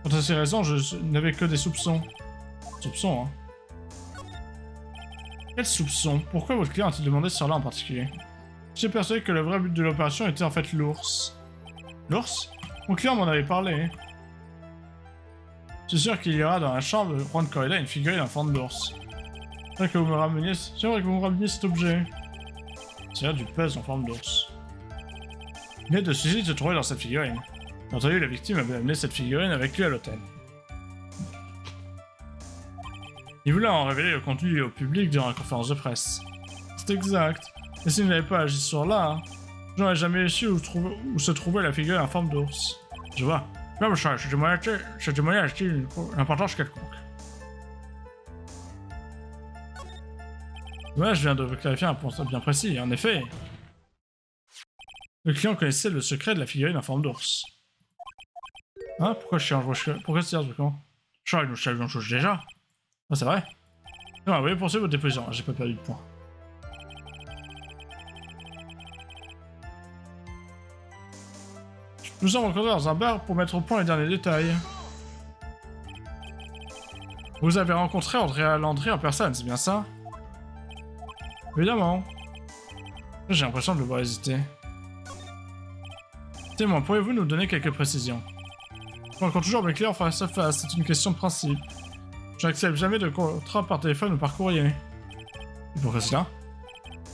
Quant à ces raisons, je n'avais que des soupçons. Soupçons, hein? Quels soupçons? Pourquoi votre client a-t-il demandé ce soir-là en particulier? J'ai persuadé que le vrai but de l'opération était en fait l'ours. L'ours? Mon client m'en avait parlé. Je suis sûr qu'il y aura dans la chambre de Juan Coreda une figurine en forme d'ours. J'aimerais que vous me rameniez cet objet. C'est du puzzle en forme d'ours. Une aide de suicide se trouvait dans cette figurine. Bien entendu, la victime avait amené cette figurine avec lui à l'hôtel. Il voulait en révéler le contenu au public durant la conférence de presse. C'est exact. Et s'il n'avait pas agi sur là, je n'aurais jamais su où se trouvait la figurine en forme d'ours. Je vois. Non, mais ce témoignage a-t-il une importance quelconque? Ouais, je viens de clarifier un point bien précis. En effet, le client connaissait le secret de la figurine en forme d'ours. Hein? Pourquoi je change? Pourquoi c'est ce quand? Charles, nous savions chose déjà. Ah, c'est vrai? Non, oui, poursuivez votre déposition. J'ai pas perdu de points. Nous sommes rencontrés dans un bar pour mettre au point les derniers détails. Vous avez rencontré Andrea Landry en personne, c'est bien ça? Évidemment. J'ai l'impression de le voir hésiter. Témoin, pourriez-vous nous donner quelques précisions? Je rencontre toujours mes clients face à face, c'est une question de principe. Je n'accepte jamais de contrat par téléphone ou par courrier. Et pourquoi cela?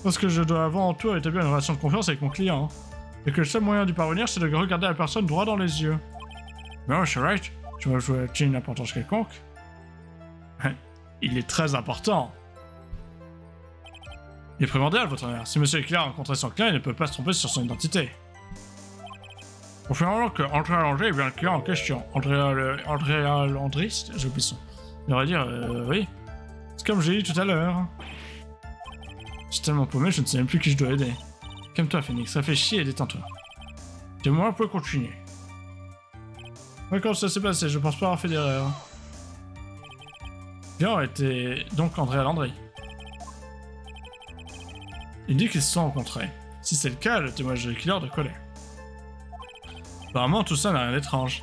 Parce que je dois avant tout établir une relation de confiance avec mon client. Et que le seul moyen d'y parvenir, c'est de regarder la personne droit dans les yeux. Non, c'est right. Tu m'as joué une importance quelconque? Il est très important. Il est primordial, votre honneur. Si Monsieur Leclerc a rencontré son client, il ne peut pas se tromper sur son identité. Confirmons que Andrea Landry est bien le client en question. Andrea Landry, j'ai oublié son. Il aurait dire, oui. C'est comme j'ai dit tout à l'heure. Je suis tellement paumé, je ne sais même plus qui je dois aider. Calme-toi, Phoenix, réfléchis et détends-toi. Dis-moi, on peut continuer. Quand ça s'est passé, je pense pas avoir fait d'erreur. Bien, était donc Andrea Landry. Il dit qu'ils se sont rencontrés. Si c'est le cas, le témoignage de Killer de coller. Apparemment, tout ça n'a rien d'étrange.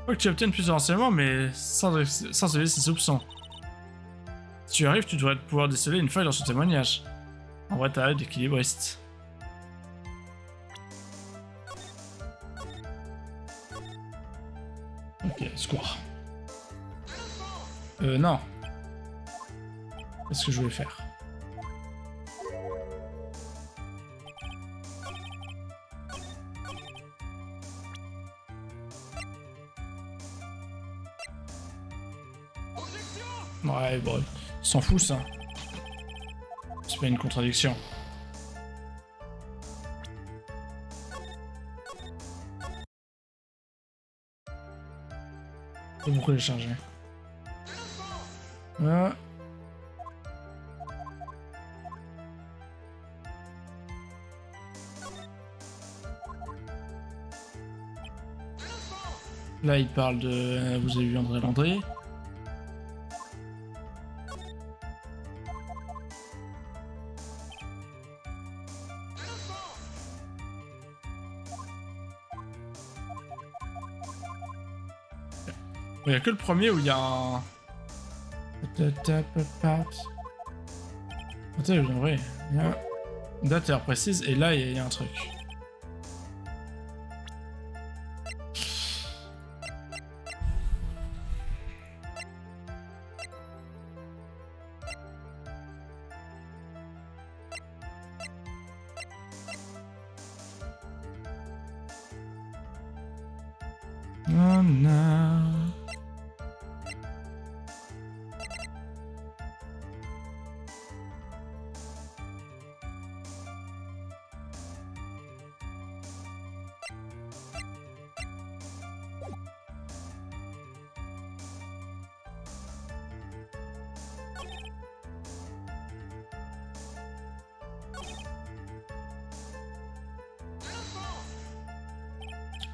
Faut que tu obtiennes plus de renseignements, mais sans éveiller ses soupçons. Si tu arrives, tu devrais pouvoir déceler une faille dans ce témoignage. En vrai, t'as l'aide d'équilibriste. Ok, score. Non. Qu'est-ce que je voulais faire? Ouais, bon, s'en fout ça. C'est pas une contradiction. Pourquoi les charger? Ah. Là, il parle de... Vous avez vu André Landry. Il n'y a que le premier où il y a un... Attends, vrai. Il y a une date heure précise et là il y a un truc. Oh non.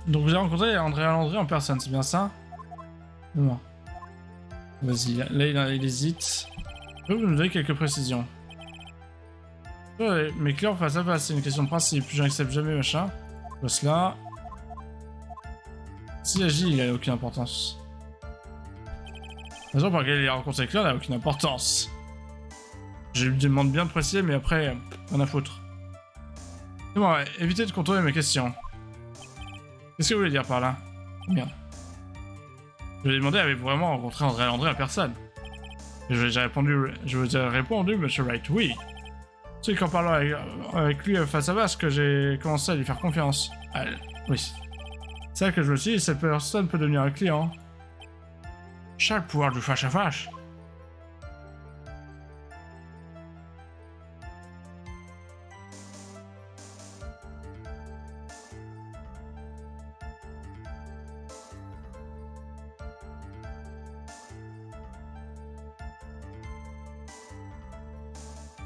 Donc vous avez rencontré Andrea Landry en personne, c'est bien ça? Non. Vas-y, là il hésite. Vous nous donner quelques précisions. Ouais, mais clair face à face, c'est une question de principe. Je n'accepte jamais machin. Pour cela. Si agit, il n'a aucune importance. La raison pour laquelle il a rencontré Claire n'a aucune importance. Je lui demande bien de préciser, mais après, rien à foutre. C'est bon, ouais, évitez de contourner mes questions. Qu'est-ce que vous voulez dire par là? Merde. Je lui ai demandé, avez-vous vraiment rencontré Andrea Landry en personne? Et je vous ai répondu, Monsieur Wright, oui. C'est qu'en parlant avec lui face à face que j'ai commencé à lui faire confiance. Oui. C'est là que je me suis dit, cette personne peut devenir un client. Chaque pouvoir du face à face.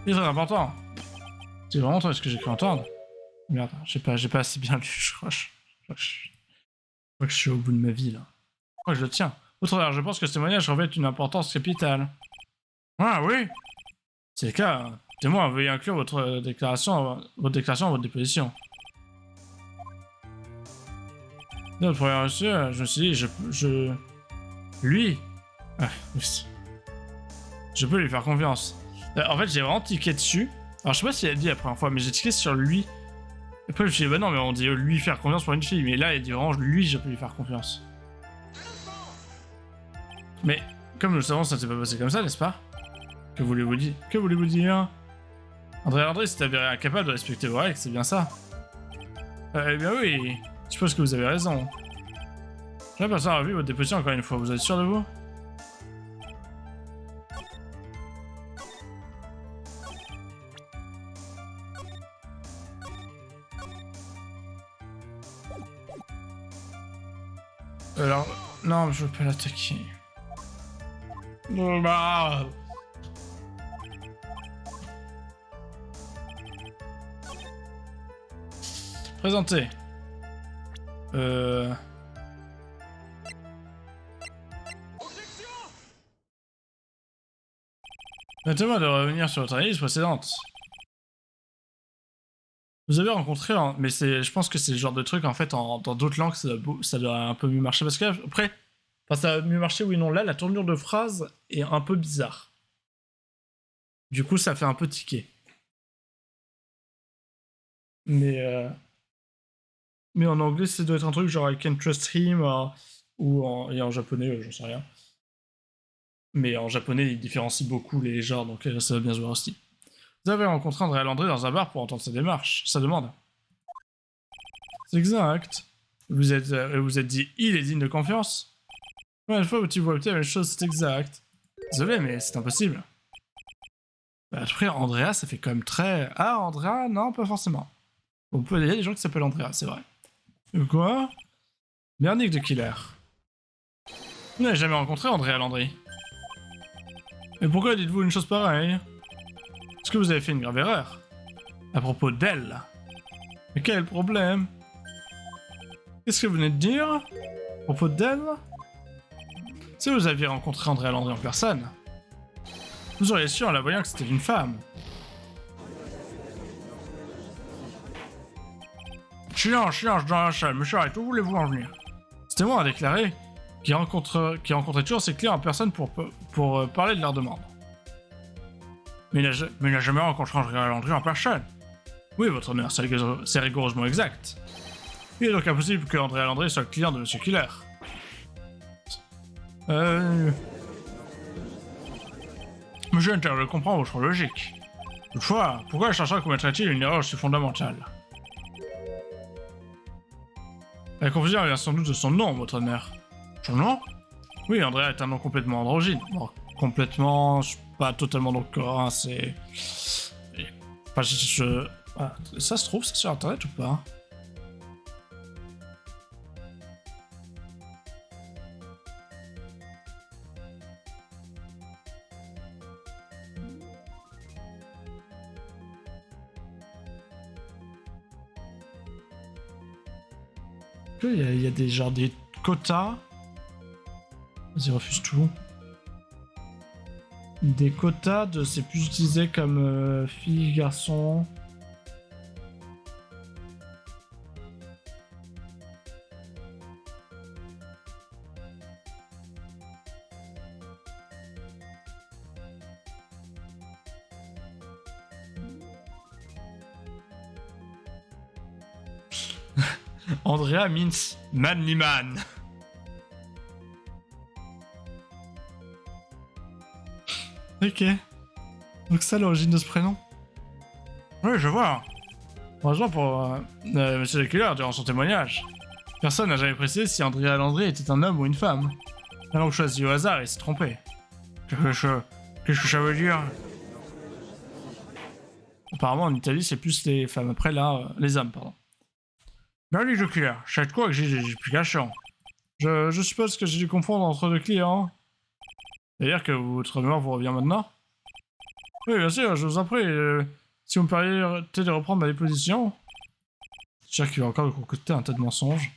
C'est très important. C'est vraiment toi ce que j'ai cru entendre. Merde, j'ai pas assez bien lu, je crois que je suis au bout de ma vie là. Je crois que je le tiens. Autrement, je pense que ce témoignage revêt une importance capitale. Ah oui. C'est le cas. Témoin, veuillez inclure votre déclaration à votre déposition. Dans le premier reçu, je me suis dit, lui. Ah, oui. Je peux lui faire confiance. En fait, j'ai vraiment tiqué dessus. Alors, je sais pas s'il a dit la première fois, mais j'ai tiqué sur lui. Après, je me suis dit, bah non, mais on dit lui faire confiance pour une fille. Mais là, il dit vraiment, lui, je peux lui faire confiance. Mais, comme nous le savons, ça ne s'est pas passé comme ça, n'est-ce pas? Que voulez-vous dire? Que voulez-vous dire? André Landry s'est avéré incapable de respecter vos règles, c'est bien ça? Eh bien oui, je suppose que vous avez raison. J'ai personne a vu votre déposition encore une fois, vous êtes sûr de vous? Alors, non, je veux pas l'attaquer. Non, bah... Présenter. Permettez-moi de revenir sur votre analyse précédente. Vous avez rencontré, mais je pense que c'est le genre de truc en fait dans d'autres langues ça doit un peu mieux marcher parce que après, enfin ça a mieux marché oui non là la tournure de phrase est un peu bizarre. Du coup ça fait un peu tiquer. Mais en anglais ça doit être un truc genre I can trust him et en japonais j'en sais rien. Mais en japonais il différencie beaucoup les genres donc ça va bien se voir aussi. Vous avez rencontré Andrea Landry dans un bar pour entendre sa démarche, sa demande. C'est exact. Vous êtes dit, il est digne de confiance. Ouais, une fois où tu vois la même chose, c'est exact. Désolé, mais c'est impossible. Bah, après, Andrea, ça fait quand même très... Ah, Andrea, non, pas forcément. Il y a des gens qui s'appellent Andrea, c'est vrai. Quoi? Bernick de Killer. Vous n'avez jamais rencontré Andrea Landry. Et pourquoi dites-vous une chose pareille? Est-ce que vous avez fait une grave erreur? À propos d'elle. Mais quel problème? Qu'est-ce que vous venez de dire? À propos d'elle? Si vous aviez rencontré Andrea Landry en personne, vous auriez su en la voyant que c'était une femme. Silence, dans la salle, monsieur, arrête, où voulez-vous en venir? C'était moi à déclarer qui rencontrait toujours ses clients en personne pour parler de leur demande. Mais il n'a jamais rencontré Andrea Landry en personne. Oui, votre honneur, c'est rigoureusement exact. Il est donc impossible que Andrea Landry soit le client de Monsieur Killer. Monsieur Hunter, je comprends votre logique. Toutefois, pourquoi le chercheur commettrait-il une erreur aussi fondamentale? La confusion vient sans doute de son nom, votre honneur. Son nom? Oui, Andrea est un nom complètement androgyne. Bon, complètement, je suis pas totalement d'accord, hein, c'est... Enfin, ah, ça se trouve, c'est sur internet ou pas? Il y a des genre des quotas. Vas-y, refuse tout. Des quotas de c'est plus utilisé comme fille, garçon. Andrea means manly man. Ok. Donc ça l'origine de ce prénom. Oui, je vois. Heureusement pour Monsieur le Killer durant son témoignage. Personne n'a jamais précisé si Andrea Landry était un homme ou une femme. Un homme choisi au hasard et s'est trompé. Qu'est-ce que ça veut dire? Apparemment en Italie c'est plus les femmes. Après là, les hommes, pardon. Bernick de Killer, je sais de quoi que j'ai des explications. Je suppose que j'ai dû confondre entre deux clients. C'est-à-dire que votre mémoire vous revient maintenant? Oui, bien sûr, je vous en prie. Si vous me permettez de reprendre ma déposition. C'est sûr qu'il va encore concocter un tas de mensonges.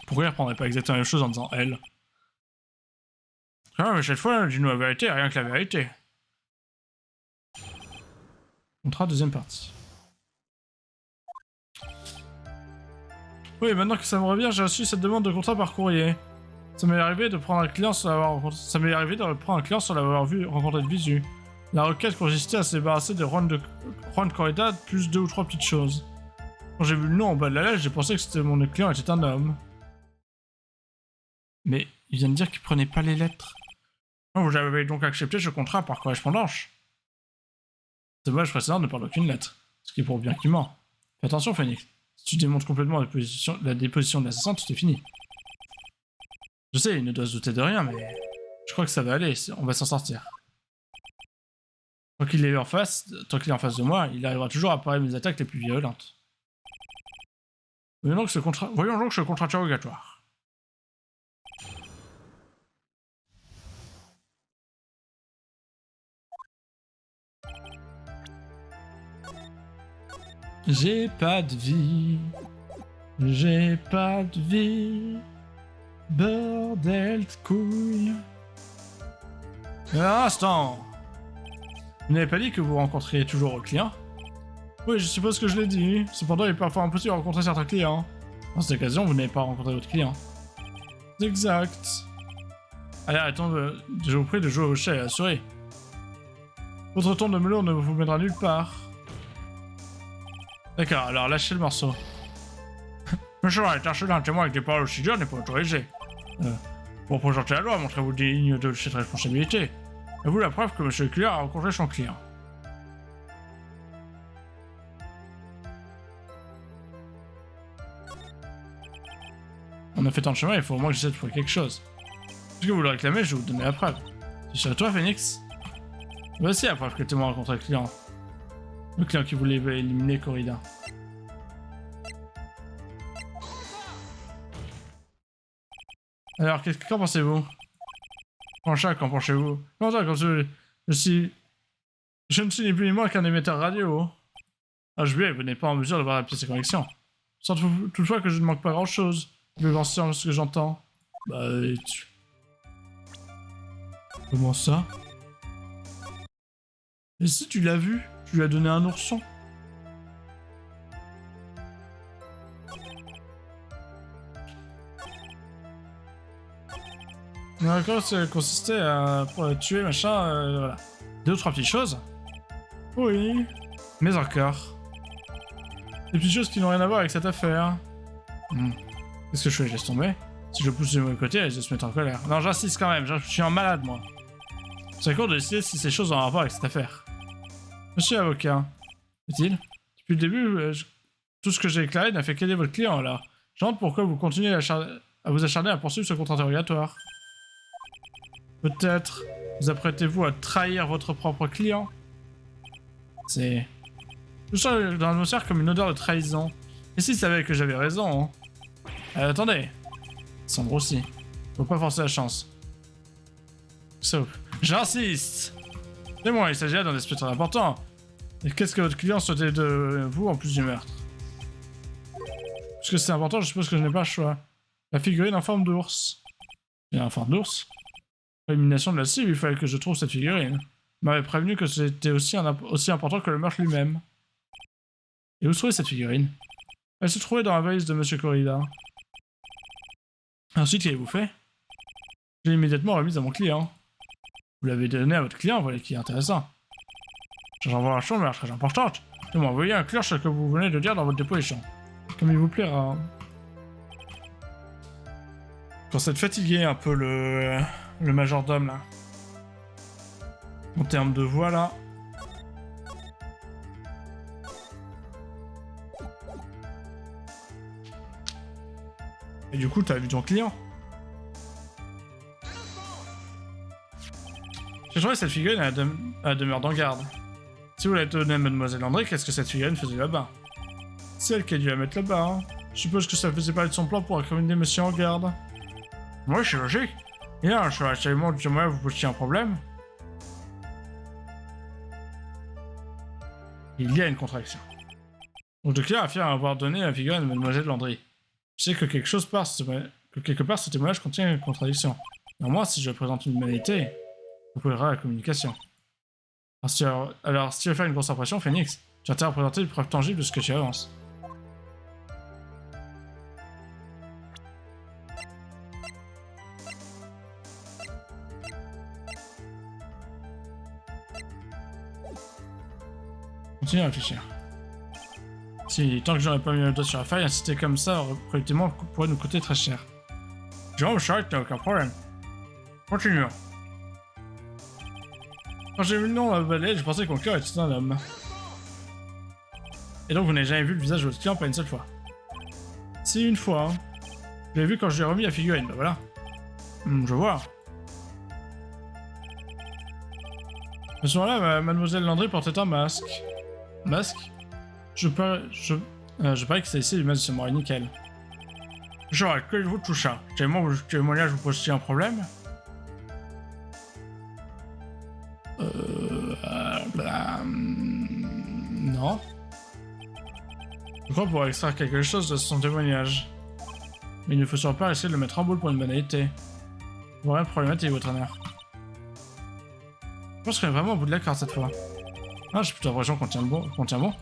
Pourquoi il reprendrait pas exactement la même chose en disant elle? Ah, mais cette fois, dis-nous la vérité, rien que la vérité. Contrat, deuxième partie. Oui, maintenant que ça me revient, j'ai reçu cette demande de contrat par courrier. Ça m'est arrivé de prendre un client sans l'avoir vu rencontrer de visu. La requête consistait à se débarrasser de Juan Corrida plus 2 ou 3 petites choses. Quand j'ai vu le nom en bas de la lettre, j'ai pensé que mon client était un homme. Mais il vient de dire qu'il prenait pas les lettres. Oh, vous avez donc accepté ce contrat par correspondance. Ce dommage précédent ne parle aucune lettre, ce qui prouve bien qu'il ment. Fais attention, Phoenix. Si tu démontres complètement la déposition de l'assassin, tout est fini. Je sais, il ne doit se douter de rien, mais je crois que ça va aller, on va s'en sortir. Tant qu'il est en face de moi, il arrivera toujours à parer mes attaques les plus violentes. Voyons donc ce contrat interrogatoire. J'ai pas de vie. J'ai pas de vie. Bordel de couilles. Un instant. Vous n'avez pas dit que vous rencontriez toujours vos clients? Oui, je suppose que je l'ai dit. Cependant, il est parfois impossible de rencontrer certains clients. Dans cette occasion, vous n'avez pas rencontré votre client. Exact. Allez, arrêtons je vous prie de jouer au chat et assurez. Votre ton de melon ne vous mènera nulle part. D'accord, alors lâchez le morceau. Monsieur, tâcher d'un témoin avec des paroles aussi dures n'est pas autorisé. Pour présenter la loi, montrez-vous digne de cette responsabilité. Et vous la preuve que monsieur le client a rencontré son client. On a fait tant de chemin, il faut au moins que j'essaie de trouver quelque chose. Puisque vous le réclamez, je vais vous donner la preuve. C'est sur toi, Phoenix? Voici la preuve que le témoin a rencontré le client. Le client qui voulait éliminer Corrida. Alors, qu'en pensez-vous? Franchement, qu'en pensez-vous? Non, comme je ne suis ni plus ni moins qu'un émetteur radio. HBA, vous n'êtes pas en mesure de voir la pièce de connexion. Sans toutefois que je ne manque pas grand-chose. Le grand silence que j'entends. Bah, Comment ça? Et si tu l'as vu? Tu lui as donné un ourson? D'accord, ça consistait à tuer, machin, voilà. 2 ou 3 petites choses. Oui, mais encore. Des petites choses qui n'ont rien à voir avec cette affaire. Qu'est-ce que je fais? Je laisse tomber. Si je pousse de mon côté, elles se mettent en colère. Non, j'insiste quand même, je suis un malade, moi. C'est court de décider si ces choses ont un rapport avec cette affaire. Monsieur avocat, est-il? Depuis le début, tout ce que j'ai déclaré n'a fait qu'aider votre client, alors. Je demande pourquoi vous continuez à vous acharner à poursuivre ce contre-interrogatoire. Peut-être vous apprêtez-vous à trahir votre propre client? C'est... Je sens dans l'atmosphère comme une odeur de trahison. Et s'il savait que j'avais raison, hein? Attendez. Sombre aussi. Faut pas forcer la chance. Sauf. J'insiste! C'est moi, il s'agit là d'un esprit très important. Et qu'est-ce que votre client souhaitait de vous en plus du meurtre? Puisque c'est important, je suppose que je n'ai pas le choix. La figurine en forme d'ours. Il y a en forme d'ours? L'élimination de la cible, il fallait que je trouve cette figurine. Il m'avait prévenu que c'était aussi important que le meurtre lui-même. Et où se trouvait cette figurine? Elle se trouvait dans la valise de Monsieur Corrida. Ensuite, qu'avez-vous fait? Je l'ai immédiatement remise à mon client. Vous l'avez donnée à votre client, voilà qui est intéressant. J'envoie la chambre, très importante. Vous m'envoyez inclure ce que vous venez de dire dans votre déposition. Comme il vous plaira. Quand c'est fatigué un peu le majordome là. En termes de voix là. Et du coup, t'as vu ton client? J'ai trouvé cette figurine à la demeure d'en garde. Si vous l'avez donnée à Mademoiselle André, qu'est-ce que cette figurine faisait là-bas? C'est elle qui a dû la mettre là-bas, hein. Je suppose que ça faisait partie de son plan pour incriminer Monsieur en garde. Ouais, c'est logique. Et là, je suis actuellement du moyen vous posiez un problème. Il y a une contraction. Donc le client affirme avoir donné la figurine à Mademoiselle Landry. Je sais que quelque part ce témoignage contient une contradiction. Néanmoins, si je présente une humanité, vous pourrez la communication. Alors, si tu veux faire une grosse impression, Phoenix, tu as intérêt à présenter une preuve tangible de ce que tu avances. Continue à réfléchir. Si, tant que j'aurais pas mis le doigt sur la faille, insister comme ça, collectivement, pourrait nous coûter très cher. Jérôme Charlotte n'a aucun problème. Continuons. Quand j'ai vu le nom à Valet, je pensais que mon cœur était un homme. Et donc vous n'avez jamais vu le visage de votre client pas une seule fois? Si, une fois. Hein. Je l'ai vu quand je lui ai remis la figurine, bah voilà. Je vois. À ce moment-là, Mademoiselle Landry portait un masque. Masque? Je parie que c'est ici l'image de ce mort nickel. Genre, que vous tout ça? Témoignage vous pose-t-il un problème? Non. Je crois pouvoir extraire quelque chose de son témoignage. Mais il ne faut surtout pas essayer de le mettre en boule pour une banalité. Vous rien de problématique, votre honneur. Je pense qu'on est vraiment au bout de la carte cette fois. Ah, j'ai plutôt l'impression qu'on tient bon.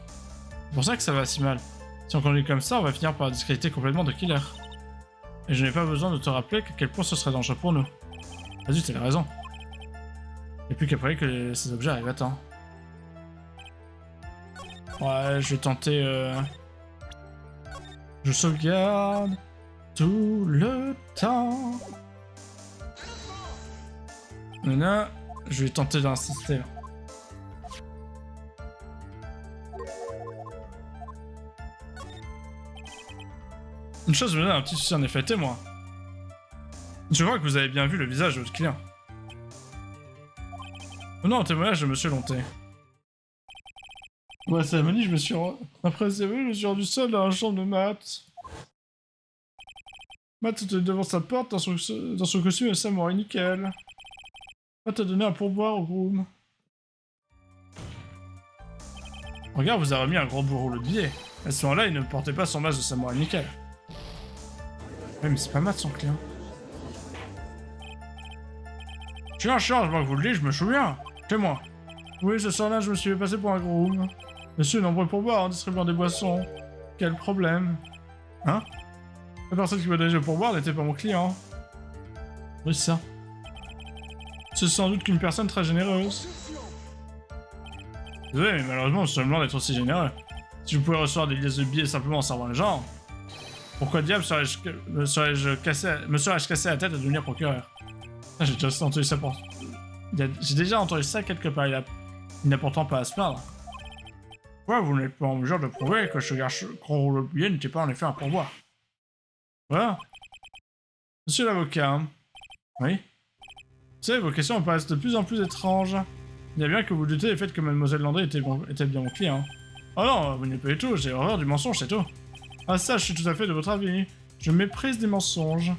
C'est pour ça que ça va si mal. Si on continue comme ça, on va finir par discréditer complètement de Killer. Et je n'ai pas besoin de te rappeler à quel point ce serait dangereux pour nous. Vas-y, t'as raison. Et puis qu'après que ces objets arrivent à temps. Ouais, je vais tenter... Je sauvegarde tout le temps. Là, je vais tenter d'insister. Une chose me donne un petit souci en effet, témoin. Je crois que vous avez bien vu le visage de votre client. Non, témoignage de Monsieur Lonté. Ouais, c'est la je me suis après je me suis rendu seul dans la chambre de Matt. Matt était devant sa porte dans son costume de samouraï nickel. Matt a donné un pourboire au groom. Regarde, vous a remis un gros bourreau de billet. À ce moment-là, il ne portait pas son masque de samouraï nickel. Ouais, mais c'est pas Matt son client. Tiens, je vois que vous le dites, je me souviens. C'est moi. Oui, ce soir-là, je me suis fait passer pour un groom. Monsieur, nombreux pourboires en distribuant des boissons. Quel problème? Hein? La personne qui m'a donné le pourboire n'était pas mon client. Oui, c'est ça. C'est sans doute qu'une personne très généreuse. Désolé, mais malheureusement, je suis seulement d'être aussi généreux. Si je pouvais recevoir des liasses de billets simplement en servant les gens, pourquoi diable me serais-je cassé la tête à devenir procureur? Ah, j'ai déjà entendu ça J'ai déjà entendu ça quelque part, il n'a pourtant pas à se plaindre. Ouais, vous n'êtes pas en mesure de prouver que ce gros le billet n'était pas en effet un pourboire. Voilà. Monsieur l'avocat. Oui. Vous savez, vos questions me paraissent de plus en plus étranges. Il y a bien que vous doutez du fait que Mademoiselle Landry était bien mon client. Oh non, vous n'êtes pas du tout, j'ai horreur du mensonge, c'est tout. Ah ça, je suis tout à fait de votre avis. Je méprise des mensonges.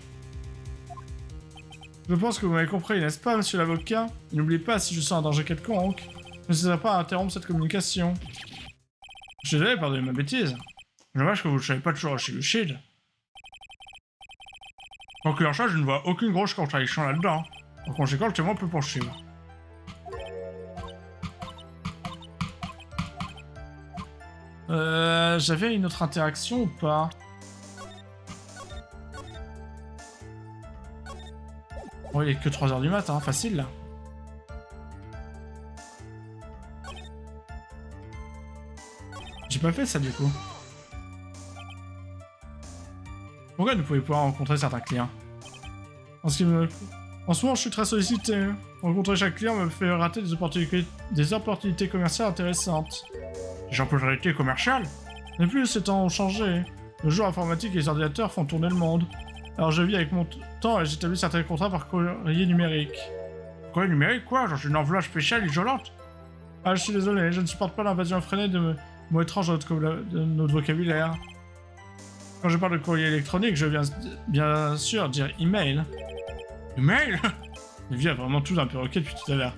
Je pense que vous m'avez compris, n'est-ce pas, monsieur l'avocat? N'oubliez pas, si je sens un danger quelconque, je n'hésiterai pas à interrompre cette communication. Je suis désolé, pardonnez ma bêtise. Dommage que vous ne savez pas toujours chez le Shield. En clair, ça, je ne vois aucune grosse contradiction là-dedans. En conséquent, le témoin peut poursuivre. J'avais une autre interaction ou pas? Bon, il est que 3h du mat', hein, facile là. J'ai pas fait ça du coup. Pourquoi ne pouvez pas rencontrer certains clients? En ce moment, je suis très sollicité. Rencontrer chaque client me fait rater des opportunités commerciales intéressantes. Des opportunités commerciales? Mais plus ces temps ont changé. Le jour informatique et les ordinateurs font tourner le monde. Alors je vis avec mon temps et j'établis certains contrats par courrier numérique. Courrier numérique quoi? Genre une enveloppe spéciale isolante? Ah, je suis désolé, je ne supporte pas l'invasion effrénée de mots étranges de notre vocabulaire. Quand je parle de courrier électronique, je viens bien sûr dire email. Email? Livy a vraiment tout d'un perroquet depuis tout à l'heure.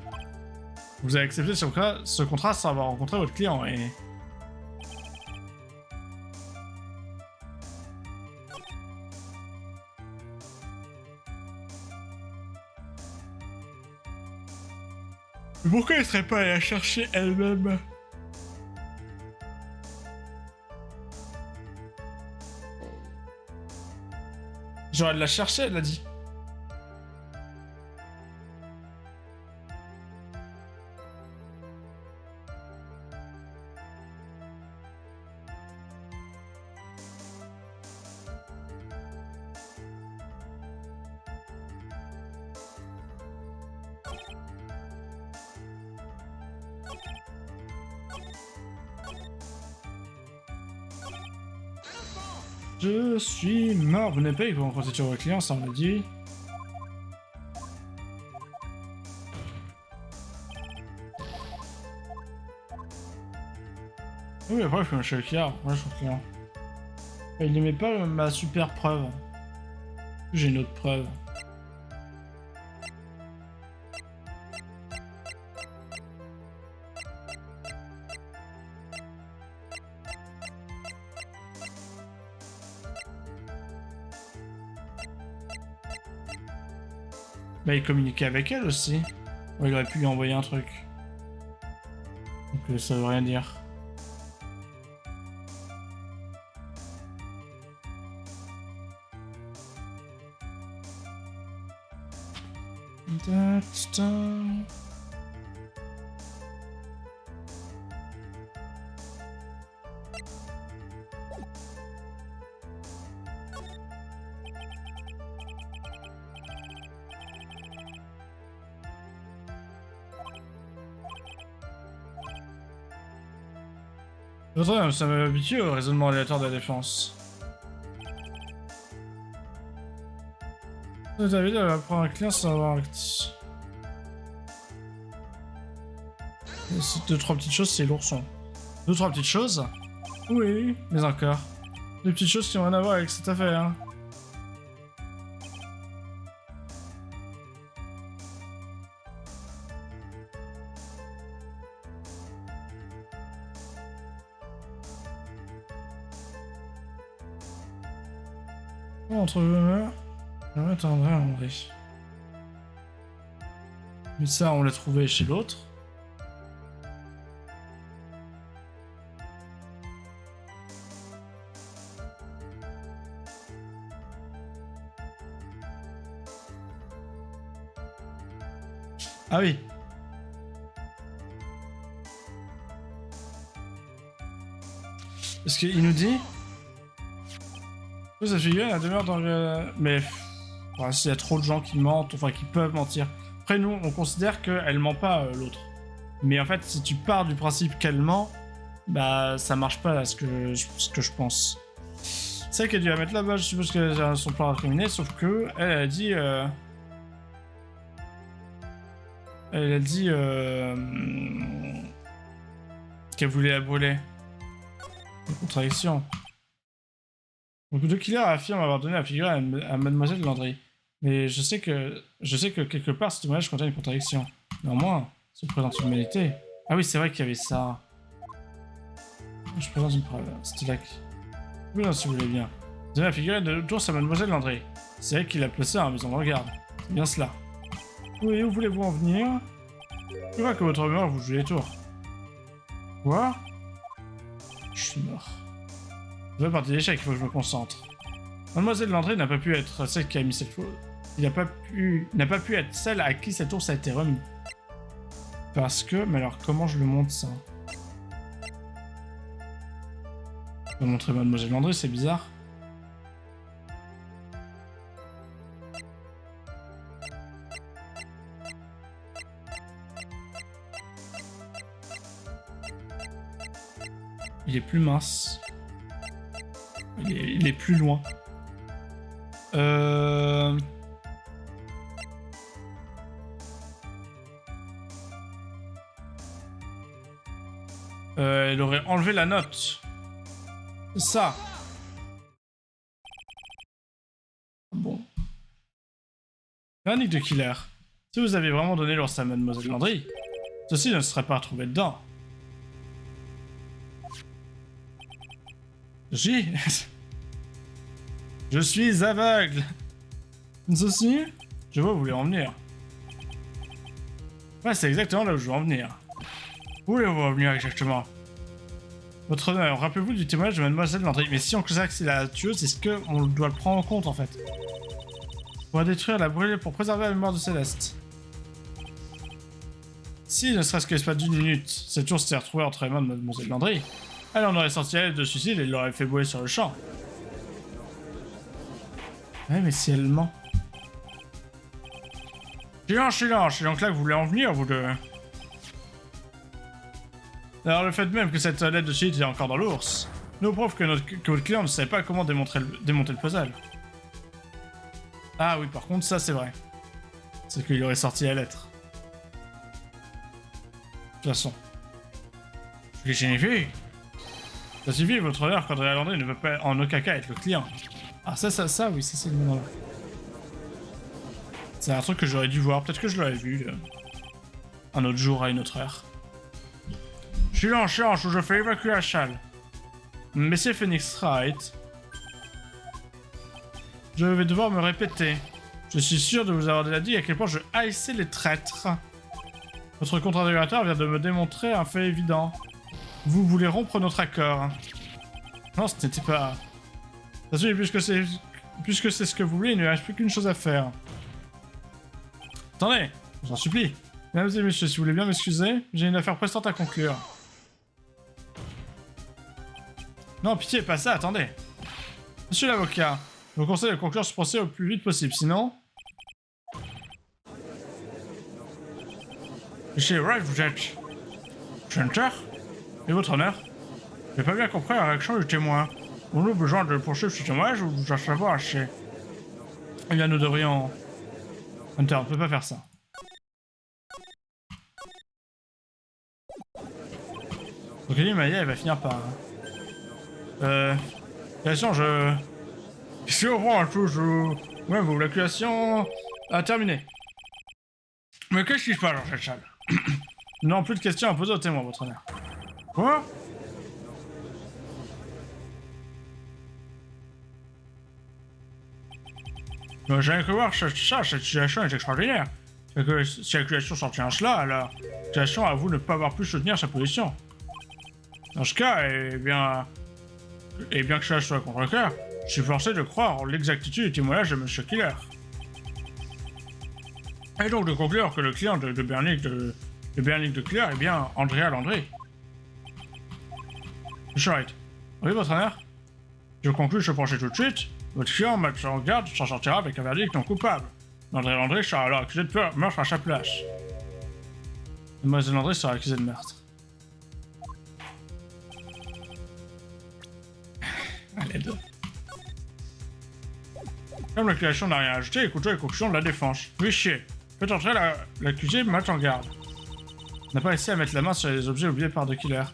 Vous avez accepté ce contrat sans avoir rencontré votre client et... Mais pourquoi elle serait pas allée la chercher elle-même? Genre elle l'a cherché, elle l'a dit. Je suis mort. Vous n'êtes pas, il faut rencontrer sur vos clients, ça on l'a dit. Oui, après, je suis un chez le client. Ouais, je suis client. Il aimait pas ma super preuve. J'ai une autre preuve. Bah, il communiquait avec elle aussi. Ouais, il aurait pu lui envoyer un truc. Donc ça veut rien dire. Ça m'a habitué au raisonnement aléatoire de la défense. David va prendre un client sans avoir actif. Ces 2-3 petites choses, c'est l'ourson. 2-3 petites choses? Oui, mais encore. Des petites choses qui n'ont rien à voir avec cette affaire. Entre eux, attendrai André. Mais ça, on l'a trouvé chez l'autre. Ah oui. Parce qu'il nous dit... Ça figure, elle demeure dans le... Mais... Enfin, s'il y a trop de gens qui mentent, enfin qui peuvent mentir. Après nous, on considère qu'elle ment pas, l'autre. Mais en fait, si tu pars du principe qu'elle ment, bah ça marche pas là, ce que je pense. C'est elle qui a dû la mettre là-bas, je suppose qu'elle a son plan incriminé, sauf que elle a dit... Elle a dit... qu'elle voulait la brûler. Une contradiction. Donc le killer affirme avoir donné la figure à Mademoiselle Landry. Mais je sais que quelque part ce témoignage contient une contradiction. Néanmoins, se présente une humanité. Ah oui, c'est vrai qu'il y avait ça. Je présente une preuve. C'était là. Oui, non, si vous voulez bien. Donner la figure de l'ours à Mademoiselle Landry. C'est elle qui l'a placée en maison de garde. C'est bien cela. Oui, où voulez-vous en venir? Je vois que votre humeur vous joue les tours. Quoi? Je suis mort. Je vais partir d'échec, il faut que je me concentre. Mademoiselle Landry n'a pas pu être celle qui a mis cette faute. Il n'a pas pu être celle à qui cette ours a été remis. Parce que... Mais alors, comment je le montre, ça? Je vais montrer Mademoiselle Landry, c'est bizarre. Il est plus mince. Il est plus loin. Elle aurait enlevé la note. C'est ça. Bon. Véronique de Killer. Si vous avez vraiment donné l'ours à Mademoiselle Landry, ceci ne serait pas retrouvé dedans. Je suis aveugle. Ceci, je vois où vous voulez en venir. Ouais, c'est exactement là où je veux en venir. Où voulez-vous en venir exactement? Votre honneur, rappelez-vous du témoignage de Mademoiselle Landry. Mais si on considère que c'est la tueuse, est-ce qu'on doit le prendre en compte en fait? On va détruire la brûler pour préserver la mémoire de Céleste. Si, ne serait-ce que l'espace d'une minute, cette ours s'est retrouvée entre les mains de Mademoiselle Landry, elle en aurait sorti elle de suicide et l'aurait fait brûler sur le champ. Ouais, mais si elle ment. Silence, c'est donc là que vous voulez en venir, vous deux. Alors le fait même que cette lettre de suite est encore dans l'ours nous prouve que votre client ne savait pas comment démonter le puzzle. Ah oui, par contre, ça c'est vrai. C'est qu'il aurait sorti la lettre. De toute façon. Je l'ai signifié. Ça suffit, votre honneur, qu'Andrea Landry ne veut pas en aucun cas être le client. Ah, oui, ça, c'est le moment. C'est un truc que j'aurais dû voir. Peut-être que je l'aurais vu un autre jour à une autre heure. Silence, ou je fais évacuer la salle. Monsieur Phoenix Wright. Je vais devoir me répéter. Je suis sûr de vous avoir déjà dit à quel point je haïssais les traîtres. Votre contre-interrogateur vient de me démontrer un fait évident. Vous voulez rompre notre accord. Non, ce n'était pas... Puisque c'est ce que vous voulez, il ne reste plus qu'une chose à faire. Attendez, je vous en supplie. Mesdames et messieurs, si vous voulez bien m'excuser, j'ai une affaire pressante à conclure. Non, pitié, pas ça, attendez. Monsieur l'avocat, je vous conseille de conclure ce procès au plus vite possible, sinon... Monsieur Wright, vous êtes... Hunter? Et votre honneur? J'ai pas bien compris la réaction du témoin. Avons-nous besoin de poursuivre ce témoignage ou vous en savoir assez? Eh bien, nous devrions... Hunter, on peut pas faire ça. Donc, Maya, elle va finir par... L'accusation, je... Si on prend un tout, ouais, vous, l'accusation a terminé. Mais qu'est-ce qui se passe dans cette salle? Non, plus de questions à poser au témoin, votre honneur. Quoi? J'avais cru voir cette situation est extraordinaire. C'est que si l'accusation s'en tient à cela, alors l'accusation avoue ne pas avoir pu soutenir sa position. Dans ce cas, et bien que cela soit contre le cœur, je suis forcé de croire en l'exactitude du témoignage de M. Killer. Et donc de conclure que le client de Bernick de Killer est bien Andrea Landry. Monsieur Wright. Oui, votre honneur? Je conclus ce procès tout de suite. Votre client, match en garde, s'en sortira avec un verdict non coupable. Andrea Landry sera alors accusé de meurtre à sa place. Mademoiselle Landry sera accusée de meurtre. Allez, deux. Comme l'accusation n'a rien ajouté, écoutons les conclusions de la défense. Huissier, faites entrer l'accusé match en garde. On n'a pas réussi à mettre la main sur les objets oubliés par The Killer.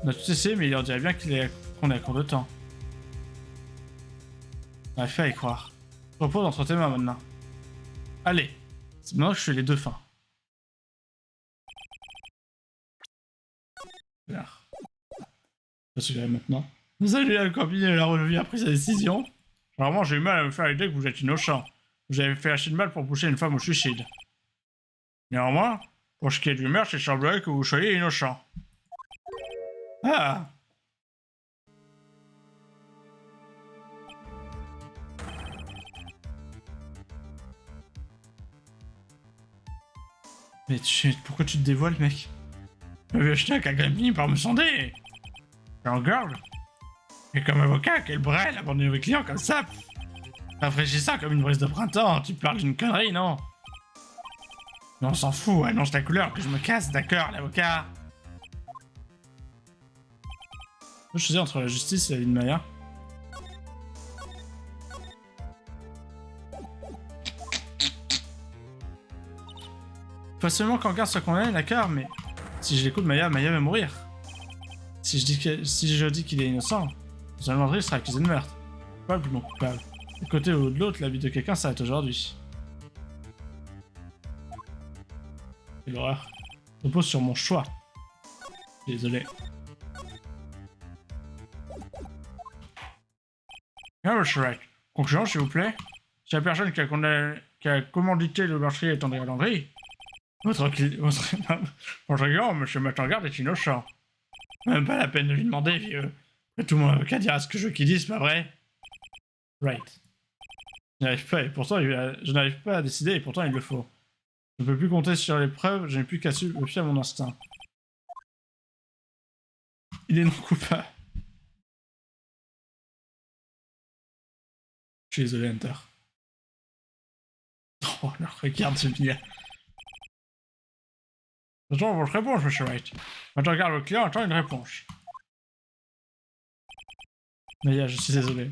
On a tout essayé, mais il en dirait bien qu'on est à court de temps. On a fait à y croire. Repose entre tes mains maintenant. Allez, c'est maintenant que je fais les deux fins. Bien. Je suis maintenant. Salut le camping la revue a pris sa décision. Vraiment, j'ai eu mal à me faire l'idée que vous êtes innocent. Vous avez fait assez de mal pour pousser une femme au suicide. Néanmoins, pour ce qui est du meurtre, il semblerait que vous soyez innocent. Ah! Mais pourquoi tu te dévoiles, mec? Le chien qui a quand même fini par me sonder. J'en garde. Et comme avocat, quel brel abandonner vos clients comme ça. Rafraîchissant comme une brise de printemps. Tu parles d'une connerie, non? Mais on s'en fout, annonce la couleur que je me casse, d'accord, l'avocat. Je choisir entre la justice et la vie de Maya. Pas seulement qu'en garde soit condamné, d'accord, mais si je l'écoute, Maya va mourir. Si je dis qu'il est innocent, Jean Landry sera accusé de meurtre. Coupable ou non coupable. De côté ou de l'autre, la vie de quelqu'un s'arrête aujourd'hui. Quelle horreur. Je repose sur mon choix. Désolé. Ah, monsieur Wright. Conclusion, s'il vous plaît. Si la personne qui a commandité le meurtrier est Andrea Landry, votre client, monsieur Matangarde, est innocent. Même pas la peine de lui demander, vieux. Tout mon avocat dira ce que je veux qu'il dise, c'est pas vrai? Right. Je n'arrive pas à décider et pourtant il le faut. Je ne peux plus compter sur les preuves, je n'ai plus qu'à me fier à mon instinct. Il est non coupable. Je suis désolé, Hunter. Oh, leur regarde ce billet. J'attends votre réponse, monsieur Wright. Maintenant, regarde le client, attend une réponse. Mais je suis désolé.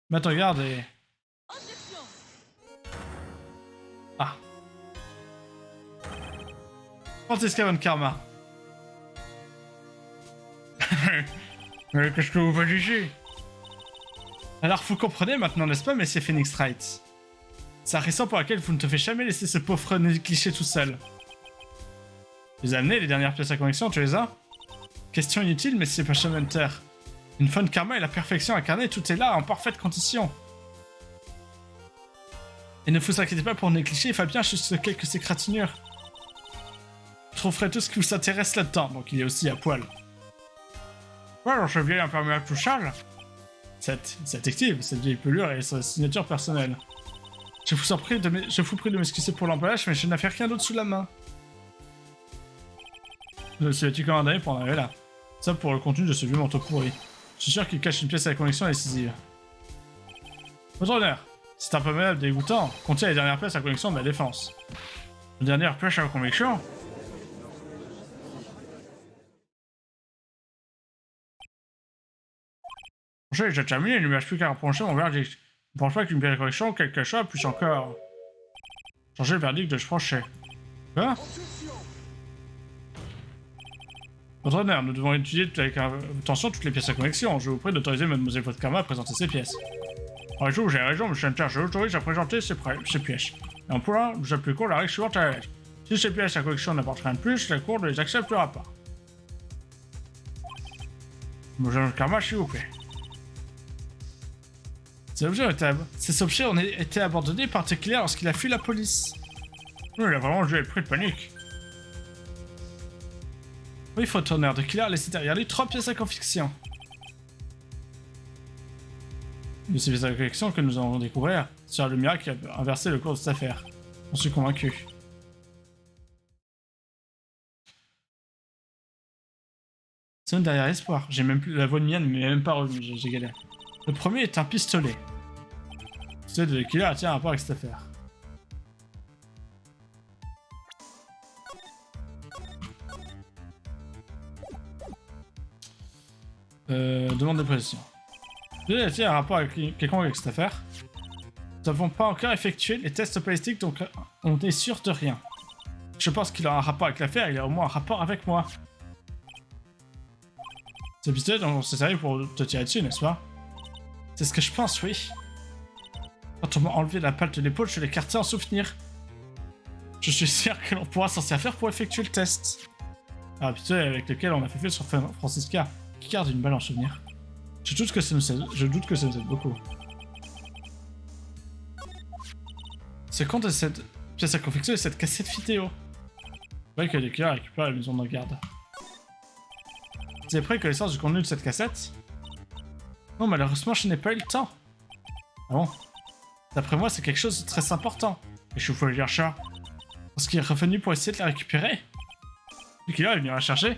Maintenant, regarde et... Ah. Francisca von Karma. Mais qu'est-ce que vous faites ici? Alors vous comprenez maintenant, n'est-ce pas, Monsieur Phoenix Wright? C'est la raison pour laquelle vous ne te faites jamais laisser ce pauvre cliché tout seul. Tu les as amenés, les dernières pièces à connexion, tu les as? Question inutile, Monsieur Passion Hunter. Une fun karma et la perfection incarnée, tout est là, en parfaite condition. Et ne vous inquiétez pas pour négliger, il va bien juste quelques égratignures. Vous trouverez tout ce qui vous intéresse là-dedans, donc il est aussi à poil. Ouais, alors ce vieil imperméable touchable. C'est active, cette vieille pelure et sa signature personnelle. Je vous prie de m'excuser pour l'emballage, mais je n'avais rien d'autre sous la main. Je suis commandé pour en arriver là. Ça pour le contenu de ce vieux manteau pourri. Je suis sûr qu'il cache une pièce à la connexion décisive. Votre honneur, c'est un peu mal dégoûtant, contient les dernières pièces à la connexion de la défense. Les dernières pièces à la connexion? J'ai déjà terminé, il ne me reste plus qu'à reprocher mon verdict. Je ne pense pas qu'une pièce de correction, quel que soit, puisse encore changer le verdict de ce procès. Quoi? Votre honneur, nous devons étudier avec attention toutes les pièces à connexion. Je vous prie d'autoriser Mademoiselle Vodkama à présenter ces pièces. Après tout, j'ai raison, monsieur Hunter, je l'autorise à présenter ces pièces. Et en point, nous appliquons la règle suivante à la lettre. Si ces pièces à connexion n'apportent rien de plus, la Cour ne les acceptera pas. Mademoiselle Vodkama, s'il vous plaît. Ces objets ont été abandonnés par Tequila lorsqu'il a fui la police. Oui, il a vraiment dû être pris de panique. Oui, faute honneur, Tequila a laissé derrière lui 3 pièces à conviction. De ces pièces à conviction que nous allons découvrir, c'est le miracle qui a inversé le cours de cette affaire. J'en suis convaincu. C'est derrière espoir. J'ai même plus la voix de mienne, mais même pas revenu, j'ai galéré. Le premier est un pistolet. Le pistolet de Tequila tient un rapport avec cette affaire. Demande de précision. Le pistolet tient un rapport avec quelconque avec cette affaire. Nous n'avons pas encore effectué les tests balistiques, donc on est sûr de rien. Je pense qu'il a un rapport avec l'affaire, il a au moins un rapport avec moi. Ce pistolet, on s'est servi pour te tirer dessus, n'est-ce pas? C'est ce que je pense, oui. Quand on m'a enlevé la palte de l'épaule, je l'ai écarté en souvenir. Je suis sûr que l'on pourra s'en servir pour effectuer le test. Ah, pistolet avec lequel on a fait sur Francisca, qui garde une balle en souvenir. Je doute que ça nous aide beaucoup. Ce compte de cette pièce à conviction et cette cassette vidéo. C'est vrai que les killers récupèrent la maison de garde. Vous avez pris connaissance du contenu de cette cassette? Non, malheureusement, je n'ai pas eu le temps. Ah bon? D'après moi, c'est quelque chose de très important. Et je vous le dire ça. Parce qu'il est revenu pour essayer de la récupérer. Le killer est venu la chercher.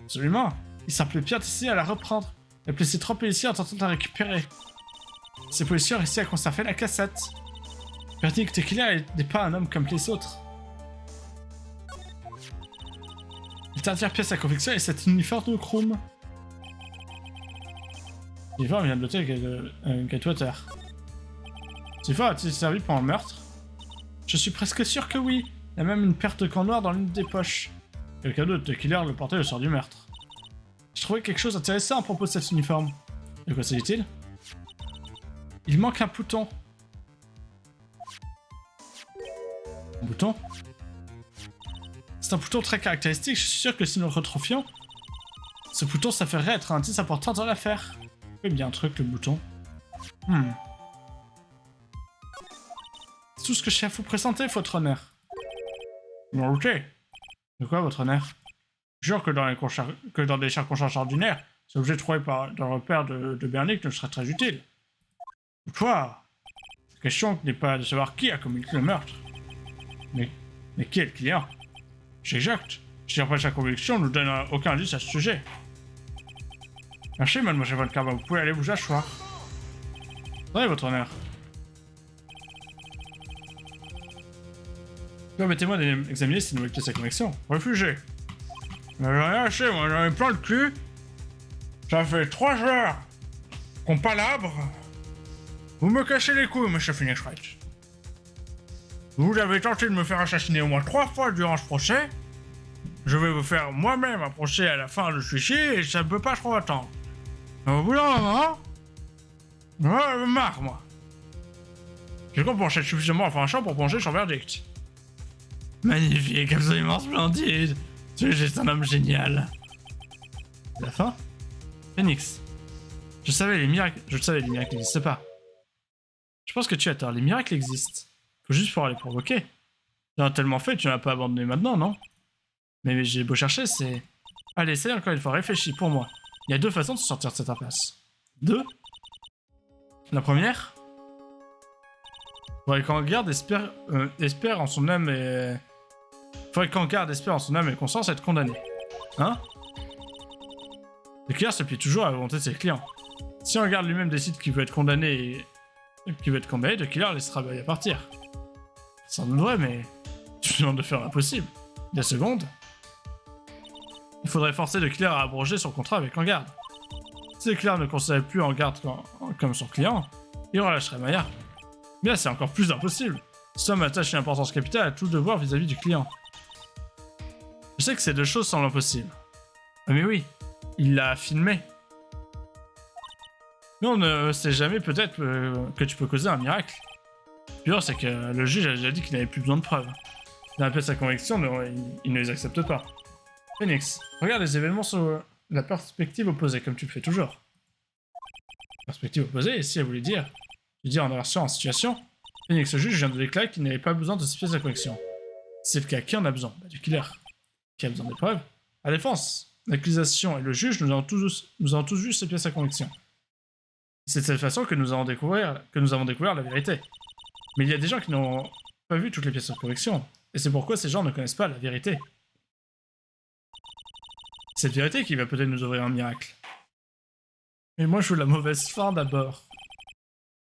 Absolument. Il semblait bien essayer à la reprendre. Il a placé 3 policiers en tentant de la récupérer. Ces policiers ont réussi à conserver la cassette. Verdict que Tequila n'est pas un homme comme les autres. La dernière pièce à conviction est cet uniforme de Chrome. L'uniforme vient de l'hôtel Gatwater. L'uniforme a-t-il servi pendant le meurtre? Je suis presque sûr que oui. Il y a même une paire de gants noirs dans l'une des poches. Quelqu'un d'autre de Killer le portait le soir du meurtre. Je trouvais quelque chose d'intéressant à propos de cet uniforme. De quoi s'agit-il? Il manque un bouton. Un bouton? C'est un bouton très caractéristique, je suis sûr que si nous le retrouvions, ce bouton s'avérerait être un indice important dans l'affaire. Oui, bien un truc, le bouton. C'est tout ce que j'ai à vous présenter, votre honneur. Bon, ok. De quoi, votre honneur? Je jure que dans des circonstances ordinaires, cet objet trouvé dans le repère de Bernick ne serait très utile. Quoi? La question n'est pas de savoir qui a commis le meurtre. Mais qui est le client? C'est exact. Si après sa conviction ne nous donne aucun indice à ce sujet. Merci, mademoiselle Von Karma, vous pouvez aller vous asseoir. Attendez, votre honneur. Permettez-moi d'examiner ces nouvelles pièces à connexion. Réfugié. Mais j'en ai assez, moi, j'en ai plein le cul. Ça fait 3 heures qu'on palabre. Vous me cassez les couilles, monsieur Phoenix Wright. Vous avez tenté de me faire assassiner au moins 3 fois durant ce procès. Je vais vous faire moi-même approcher à la fin de celui-ci et ça ne peut pas trop attendre. Au bout d'un moment, je me marre, moi. J'ai compris pour suffisamment influential pour pencher son verdict. Magnifique, absolument splendide. Tu es un homme génial. La fin? Phoenix. Je savais les miracles n'existaient pas. Je pense que tu as tort, les miracles existent. Faut juste pouvoir les provoquer. Tu en as tellement fait, tu n'as pas abandonné maintenant, non? Mais j'ai beau chercher, c'est... Allez, essaye encore une fois, réfléchis pour moi. Il y a deux façons de se sortir de cette impasse. Deux. La première. Faudrait qu'en garde espère en son âme et... Faudrait qu'en garde espère en son âme et conscience être condamné. Hein? Le client se plie toujours à la volonté de ses clients. Si un garde lui-même décide qu'il veut être condamné et qu'il veut être condamné, le killer laissera Boy à partir. C'est sans doute vrai, mais tu me demandes de faire l'impossible. Il y a secondes. Il faudrait forcer le killer à abroger son contrat avec un garde. Si le killer ne considérait plus en garde comme son client, il relâcherait Maya. Mais là, c'est encore plus impossible. Cet homme attache une importance capitale à tout devoir vis-à-vis du client. Je sais que ces deux choses semblent impossibles. Mais oui, il l'a filmé. Mais on ne sait jamais peut-être que tu peux causer un miracle. Le pire, c'est que le juge a déjà dit qu'il n'avait plus besoin de preuves. Il appelle sa conviction, mais il ne les accepte pas. Phoenix, regarde les événements sous la perspective opposée, comme tu le fais toujours. Perspective opposée, et si elle voulait dire... Je veux dire en inversion en situation, Phoenix, le juge vient de déclarer qu'il n'avait pas besoin de ces pièces de conviction. C'est le cas, qui en a besoin? Du killer. Qui a besoin des preuves? La défense, l'accusation et le juge, nous avons tous vu ces pièces à conviction. C'est de cette façon que nous avons découvert la vérité. Mais il y a des gens qui n'ont pas vu toutes les pièces de conviction, et c'est pourquoi ces gens ne connaissent pas la vérité. Cette vérité qui va peut-être nous ouvrir un miracle. Mais moi je veux la mauvaise fin d'abord.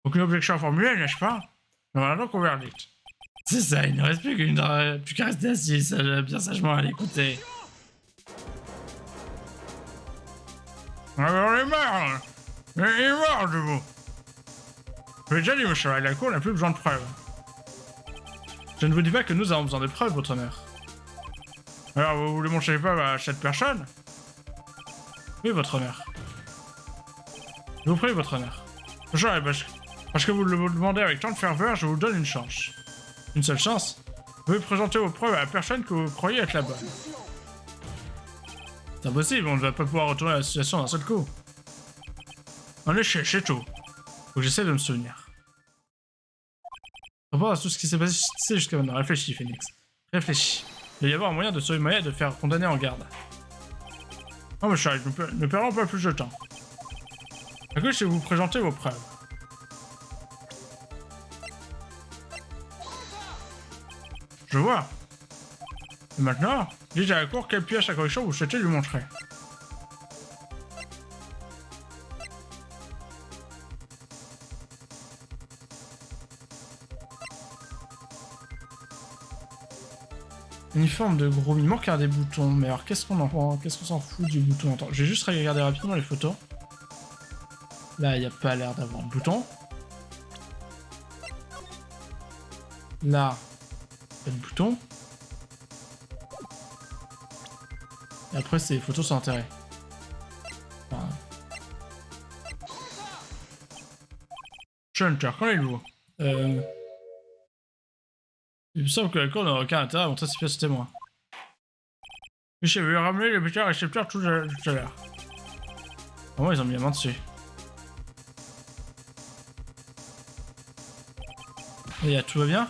Aucune objection formulée, n'est-ce pas? On va donc au verdict. C'est ça, il ne reste plus qu'à rester assis, bien sagement à l'écouter. Alors, on est marre, il est mort de vous. Je l'ai déjà dit, monsieur, la cour n'a plus besoin de preuves. Je ne vous dis pas que nous avons besoin de preuves, votre honneur. Alors, vous voulez montrer les preuves à cette personne? Oui, votre honneur. Je vous prie, votre honneur. Parce que vous le demandez avec tant de ferveur, je vous donne une chance. Une seule chance? Vous pouvez présenter vos preuves à la personne que vous croyez être la bonne. C'est impossible, on ne va pas pouvoir retourner la situation d'un seul coup. En effet, c'est tout. Faut que j'essaie de me souvenir. Par rapport à tout ce qui s'est passé jusqu'à maintenant, réfléchis, Phoenix. Réfléchis. Il va y avoir un moyen de sauver Maya et de faire condamner en garde. Non, mais Charles, ne perdons pas plus de temps. D'accord, je vais vous présenter vos preuves. Je vois. Et maintenant, dites à la cour quelle pièce à correction vous souhaitez lui montrer. Uniforme de gros, il manque des boutons, mais alors qu'est-ce qu'on s'en fout du bouton? Attends, je vais juste regarder rapidement les photos. Là, il n'y a pas l'air d'avoir de bouton. Là, pas de bouton. Et après, c'est les photos sans intérêt. Enfin... Shunter, quand est-vous? Il me semble que la cour n'aura aucun intérêt à montrer ses pièces témoins. Je vais ramener les bêteurs récepteurs tout à l'heure. Au moins, ils ont mis la main dessus. Et tout va bien?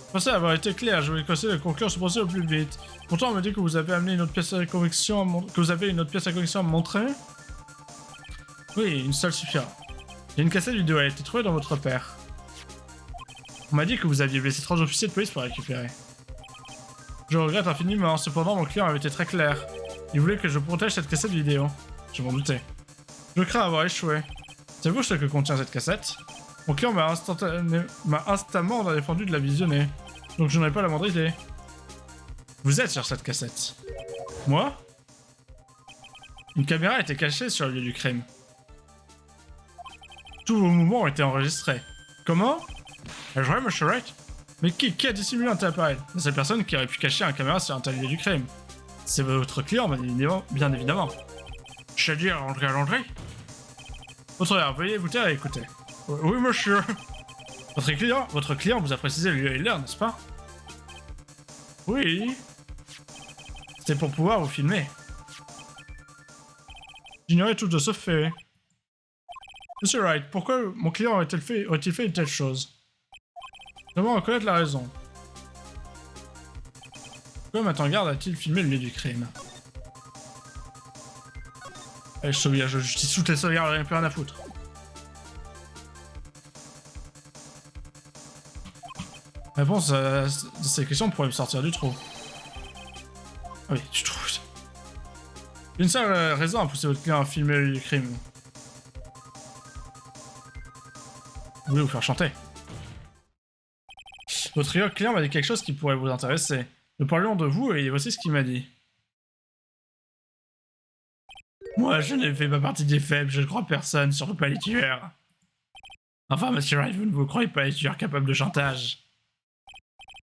Je pensais avoir été clair, je voulais conseiller de conclure ce procès au plus vite. Pourtant, on me dit que vous avez amené une autre pièce à conviction à me montrer. Oui, une seule suffira. Il y a une cassette vidéo, elle a été trouvée dans votre père. On m'a dit que vous aviez blessé 3 officiers de police pour la récupérer. Je regrette infiniment, cependant mon client avait été très clair. Il voulait que je protège cette cassette vidéo. Je m'en doutais. Je crains avoir échoué. Savez-vous ce que contient cette cassette? Mon client m'a instamment défendu de la visionner. Donc je n'en ai pas la moindre idée. Vous êtes sur cette cassette. Moi? Une caméra était cachée sur le lieu du crime. Tous vos mouvements ont été enregistrés. Comment? Est-ce vrai, monsieur Wright? Mais qui a dissimulé un tel appareil? La seule personne qui aurait pu cacher un caméra sur un tel lieu du crime. C'est votre client, bien évidemment. Je veux dire, André à Landry? Veuillez vous taire et écouter. Oui, monsieur. Votre client vous a précisé le lieu et l'heure, n'est-ce pas? Oui. C'était pour pouvoir vous filmer. J'ignorais tout de ce fait. Monsieur Wright, pourquoi mon client aurait-il fait une telle chose? J'aimerais en connaître la raison. Pourquoi Matangarde a-t-il filmé le lieu du crime? Allez, je justice toutes les sauvegardes, rien plus rien à foutre. La réponse de ces questions pourrait me sortir du trou. Ah oui, du trou. Une seule raison à pousser votre client à filmer le lieu du crime. Vous voulez vous faire chanter. Votre client m'a dit quelque chose qui pourrait vous intéresser. Nous parlions de vous et voici ce qu'il m'a dit. Moi, je n'ai fait pas partie des faibles, je ne crois personne, surtout pas les tueurs. Enfin, monsieur Wright, vous ne vous croyez pas les tueurs capables de chantage.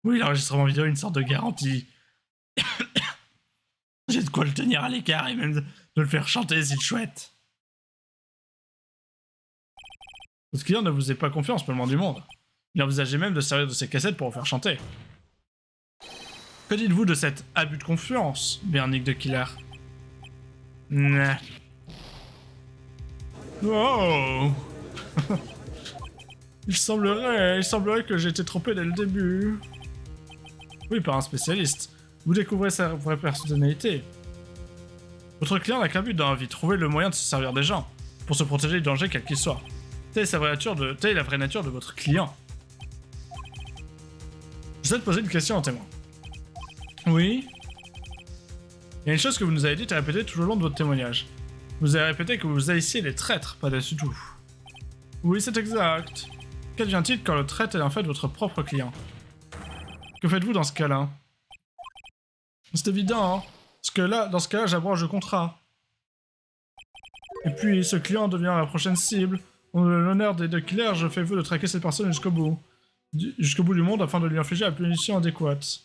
Oui, l'enregistrement vidéo est une sorte de garantie. J'ai de quoi le tenir à l'écart et même de le faire chanter s'il chouette. Votre client ne vous ait pas confiance pour le moins du monde. Il envisageait même de servir de ses cassettes pour vous faire chanter. Que dites-vous de cet abus de confiance, Bernick de Killer? Nah. Oh. Il semblerait que j'ai été trompé dès le début. Oui, par un spécialiste. Vous découvrez sa vraie personnalité. Votre client n'a qu'un but dans la vie, trouver le moyen de se servir des gens, pour se protéger du danger quel qu'il soit. Telle est la vraie nature de votre client. Je souhaite poser une question en témoin. Oui. Il y a une chose que vous nous avez dite et répétée tout au long de votre témoignage. Vous avez répété que vous haïssiez les traîtres, pas dessus tout. Oui, c'est exact. Qu'advient-il quand le traître est en fait votre propre client? Que faites-vous dans ce cas-là? C'est évident, hein. Dans ce cas-là, j'abroge le contrat. Et puis, ce client devient la prochaine cible. Pour l'honneur des deux killers, je fais vœu de traquer cette personne jusqu'au bout. Jusqu'au bout du monde afin de lui infliger la punition adéquate.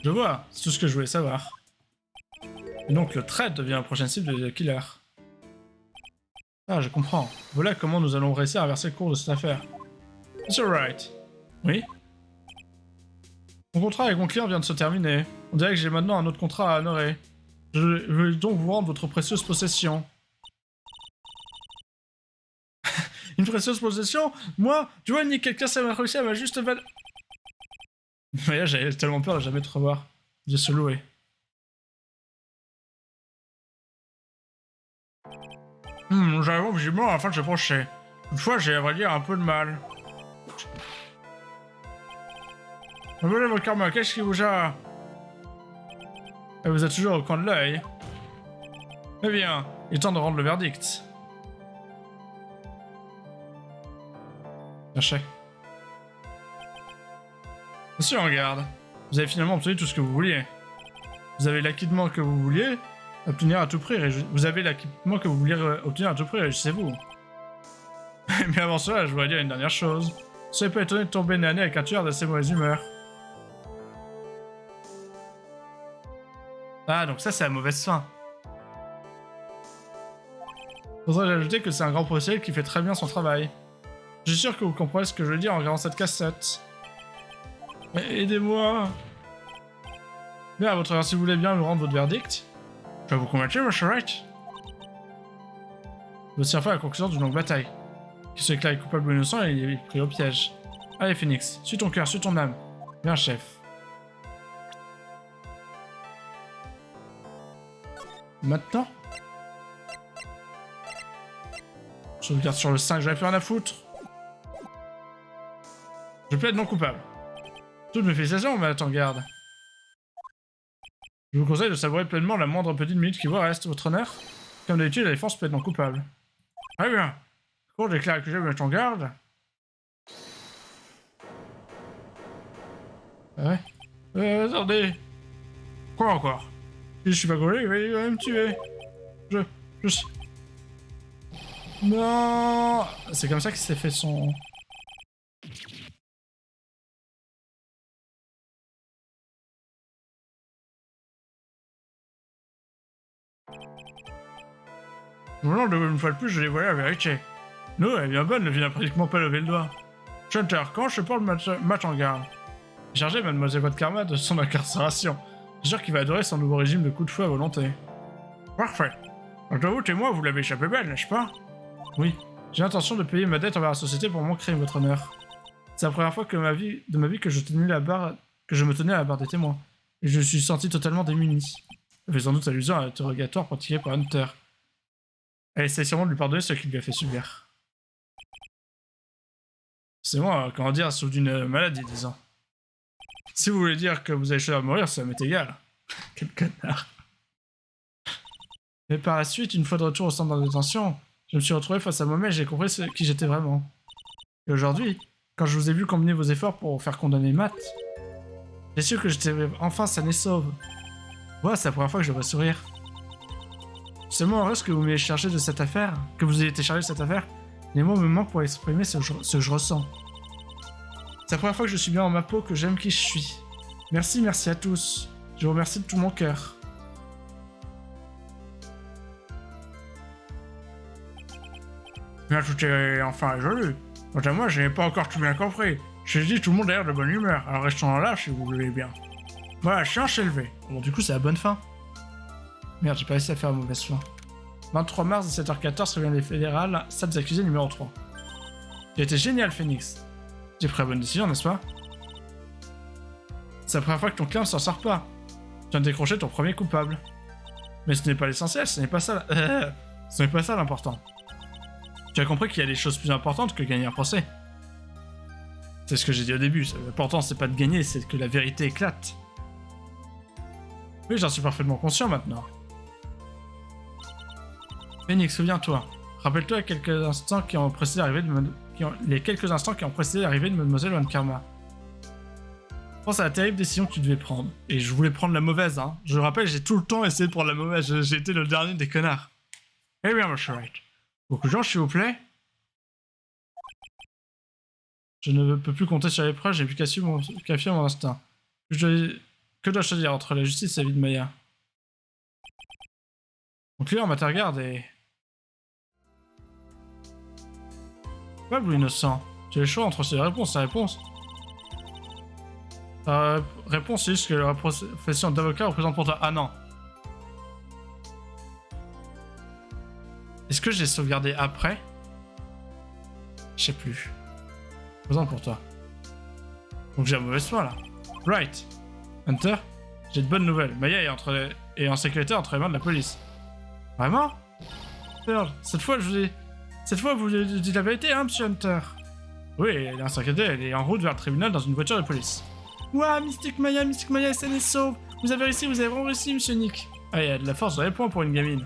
Je vois, c'est tout ce que je voulais savoir. Et donc le traître devient la prochaine cible des killers. Ah, je comprends. Voilà comment nous allons réussir à inverser le cours de cette affaire. Monsieur Wright. Oui? Mon contrat avec mon client vient de se terminer. On dirait que j'ai maintenant un autre contrat à honorer. Je vais donc vous rendre votre précieuse possession. Une précieuse possession? Moi? Tu vois, ni quelqu'un ça m'a réussi à ma juste valeur. Mais là, j'avais tellement peur de jamais te revoir. Dieu se louer. J'avoue que j'ai mort à la fin de ce procès. Toutefois, j'ai à vrai dire un peu de mal. Venez mon karma, qu'est-ce qui vous a... Et vous êtes toujours au coin de l'œil. Eh bien, il est temps de rendre le verdict. Cherchez. Monsieur en garde, vous avez finalement obtenu tout ce que vous vouliez. Vous avez l'acquittement que vous vouliez obtenir à tout prix. Vous avez l'acquittement que vous vouliez obtenir à tout prix, réjouissez-vous. Mais avant cela, je voudrais dire une dernière chose. Soyez pas étonné de tomber nez à nez avec un tueur d'assez mauvaise humeur. Ah, donc ça, c'est la mauvaise fin. Faudrait ajouter que c'est un grand professionnel qui fait très bien son travail. Je suis sûr que vous comprenez ce que je veux dire en regardant cette cassette. Mais aidez-moi. Bien, à votre avis, si vous voulez bien nous rendre votre verdict, je vais vous convaincre, monsieur Wright. Voici enfin la conclusion d'une longue bataille. Qui se déclare coupable ou innocent et il est pris au piège. Allez, Phoenix, suis ton cœur, suis ton âme. Viens, chef. Maintenant? Je regarde sur le 5, j'avais plus rien à foutre. Je plaide non coupable. Toutes mes félicitations, mais attends, garde. Je vous conseille de savourer pleinement la moindre petite minute qui vous reste, votre honneur. Comme d'habitude, la défense plaide non coupable. Très bien. Cour déclare que je vais mettre en garde. Ouais. Attendez. Quoi encore? Si je suis pas collé, il va me tuer. Non. C'est comme ça qu'il s'est fait son... Non, une fois de plus, je l'ai volé la vérité. Non, elle est bien bonne, elle vient pratiquement pas lever le doigt. Shunter, quand je prends le match en garde? Chargez Mademoiselle Votre Karma de son incarcération. Je sûr qu'il va adorer son nouveau régime de coups de feu à volonté. Parfait. Quant à vous, témoin, vous l'avez échappé belle, n'est-ce pas? Oui. J'ai l'intention de payer ma dette envers la société pour mon crime, votre honneur. C'est la première fois de ma vie que je me tenais à la barre des témoins. Et je me suis senti totalement démuni. Ça fait sans doute allusion à l'interrogatoire pratiqué par Hunter. Elle essaie sûrement de lui pardonner ce qu'il lui a fait subir. C'est moi, comment dire, souffre d'une maladie, disons. Si vous voulez dire que vous avez choisi de mourir, ça m'est égal. Quel connard. Mais par la suite, une fois de retour au centre de détention, je me suis retrouvé face à moi-même et j'ai compris qui j'étais vraiment. Et aujourd'hui, quand je vous ai vu combiner vos efforts pour faire condamner Matt, j'ai su que j'étais enfin sain et sauve. Voilà, c'est la première fois que je devrais sourire. Je suis tellement heureuse que vous m'ayez chargé de cette affaire, que vous ayez été chargé de cette affaire. Les mots me manquent pour exprimer ce que je ressens. C'est la première fois que je suis bien dans ma peau, que j'aime qui je suis. Merci à tous. Je vous remercie de tout mon cœur. Bien, tout est enfin résolu. Quant à moi, je n'ai pas encore tout bien compris. J'ai dit tout le monde a l'air de bonne humeur, alors restons là si vous voulez bien. Voilà, séance élevée. Bon, du coup, c'est la bonne fin. Merde, j'ai pas réussi à faire la mauvaise fin. 23 mars, 17h14, réunion des fédérales, salle des accusés numéro 3. J'ai été génial, Phoenix. J'ai pris la bonne décision, n'est-ce pas? C'est la première fois que ton client ne s'en sort pas. Tu viens de décrocher ton premier coupable. Mais ce n'est pas l'essentiel, ce n'est pas ça... ce n'est pas ça l'important. Tu as compris qu'il y a des choses plus importantes que gagner un procès. C'est ce que j'ai dit au début, l'important c'est pas de gagner, c'est que la vérité éclate. Oui, j'en suis parfaitement conscient maintenant. Phoenix, souviens-toi. Rappelle-toi les quelques instants qui ont précédé l'arrivée de Mademoiselle Von Karma. Pense à la terrible décision que tu devais prendre. Et je voulais prendre la mauvaise, hein. Je rappelle, j'ai tout le temps essayé de prendre la mauvaise. J'ai été le dernier des connards. Eh bien, monsieur Wright. Beaucoup de gens, s'il vous plaît. Je ne peux plus compter sur les preuves, j'ai plus qu'à suivre mon instinct. Que dois-je te dire entre la justice et la vie de Maya? Mon client m'intergarde et... Coupable ou innocent? Tu as le choix entre ces réponses. Ta réponse, c'est juste que la profession d'avocat représente pour toi. Ah non. Est-ce que j'ai sauvegardé après? Je sais plus. Présente pour toi. Donc j'ai la mauvaise foi là. Right. Hunter, j'ai de bonnes nouvelles. Maya est en sécurité entre les mains de la police. Vraiment? Cette fois, vous avez dit la vérité, hein, monsieur Hunter? Oui, elle est en sécurité, elle est en route vers le tribunal dans une voiture de police. Ouah, Mystique Maya est saine et sauve. Vous avez vraiment réussi, monsieur Nick. Ah, il y a de la force dans les points pour une gamine.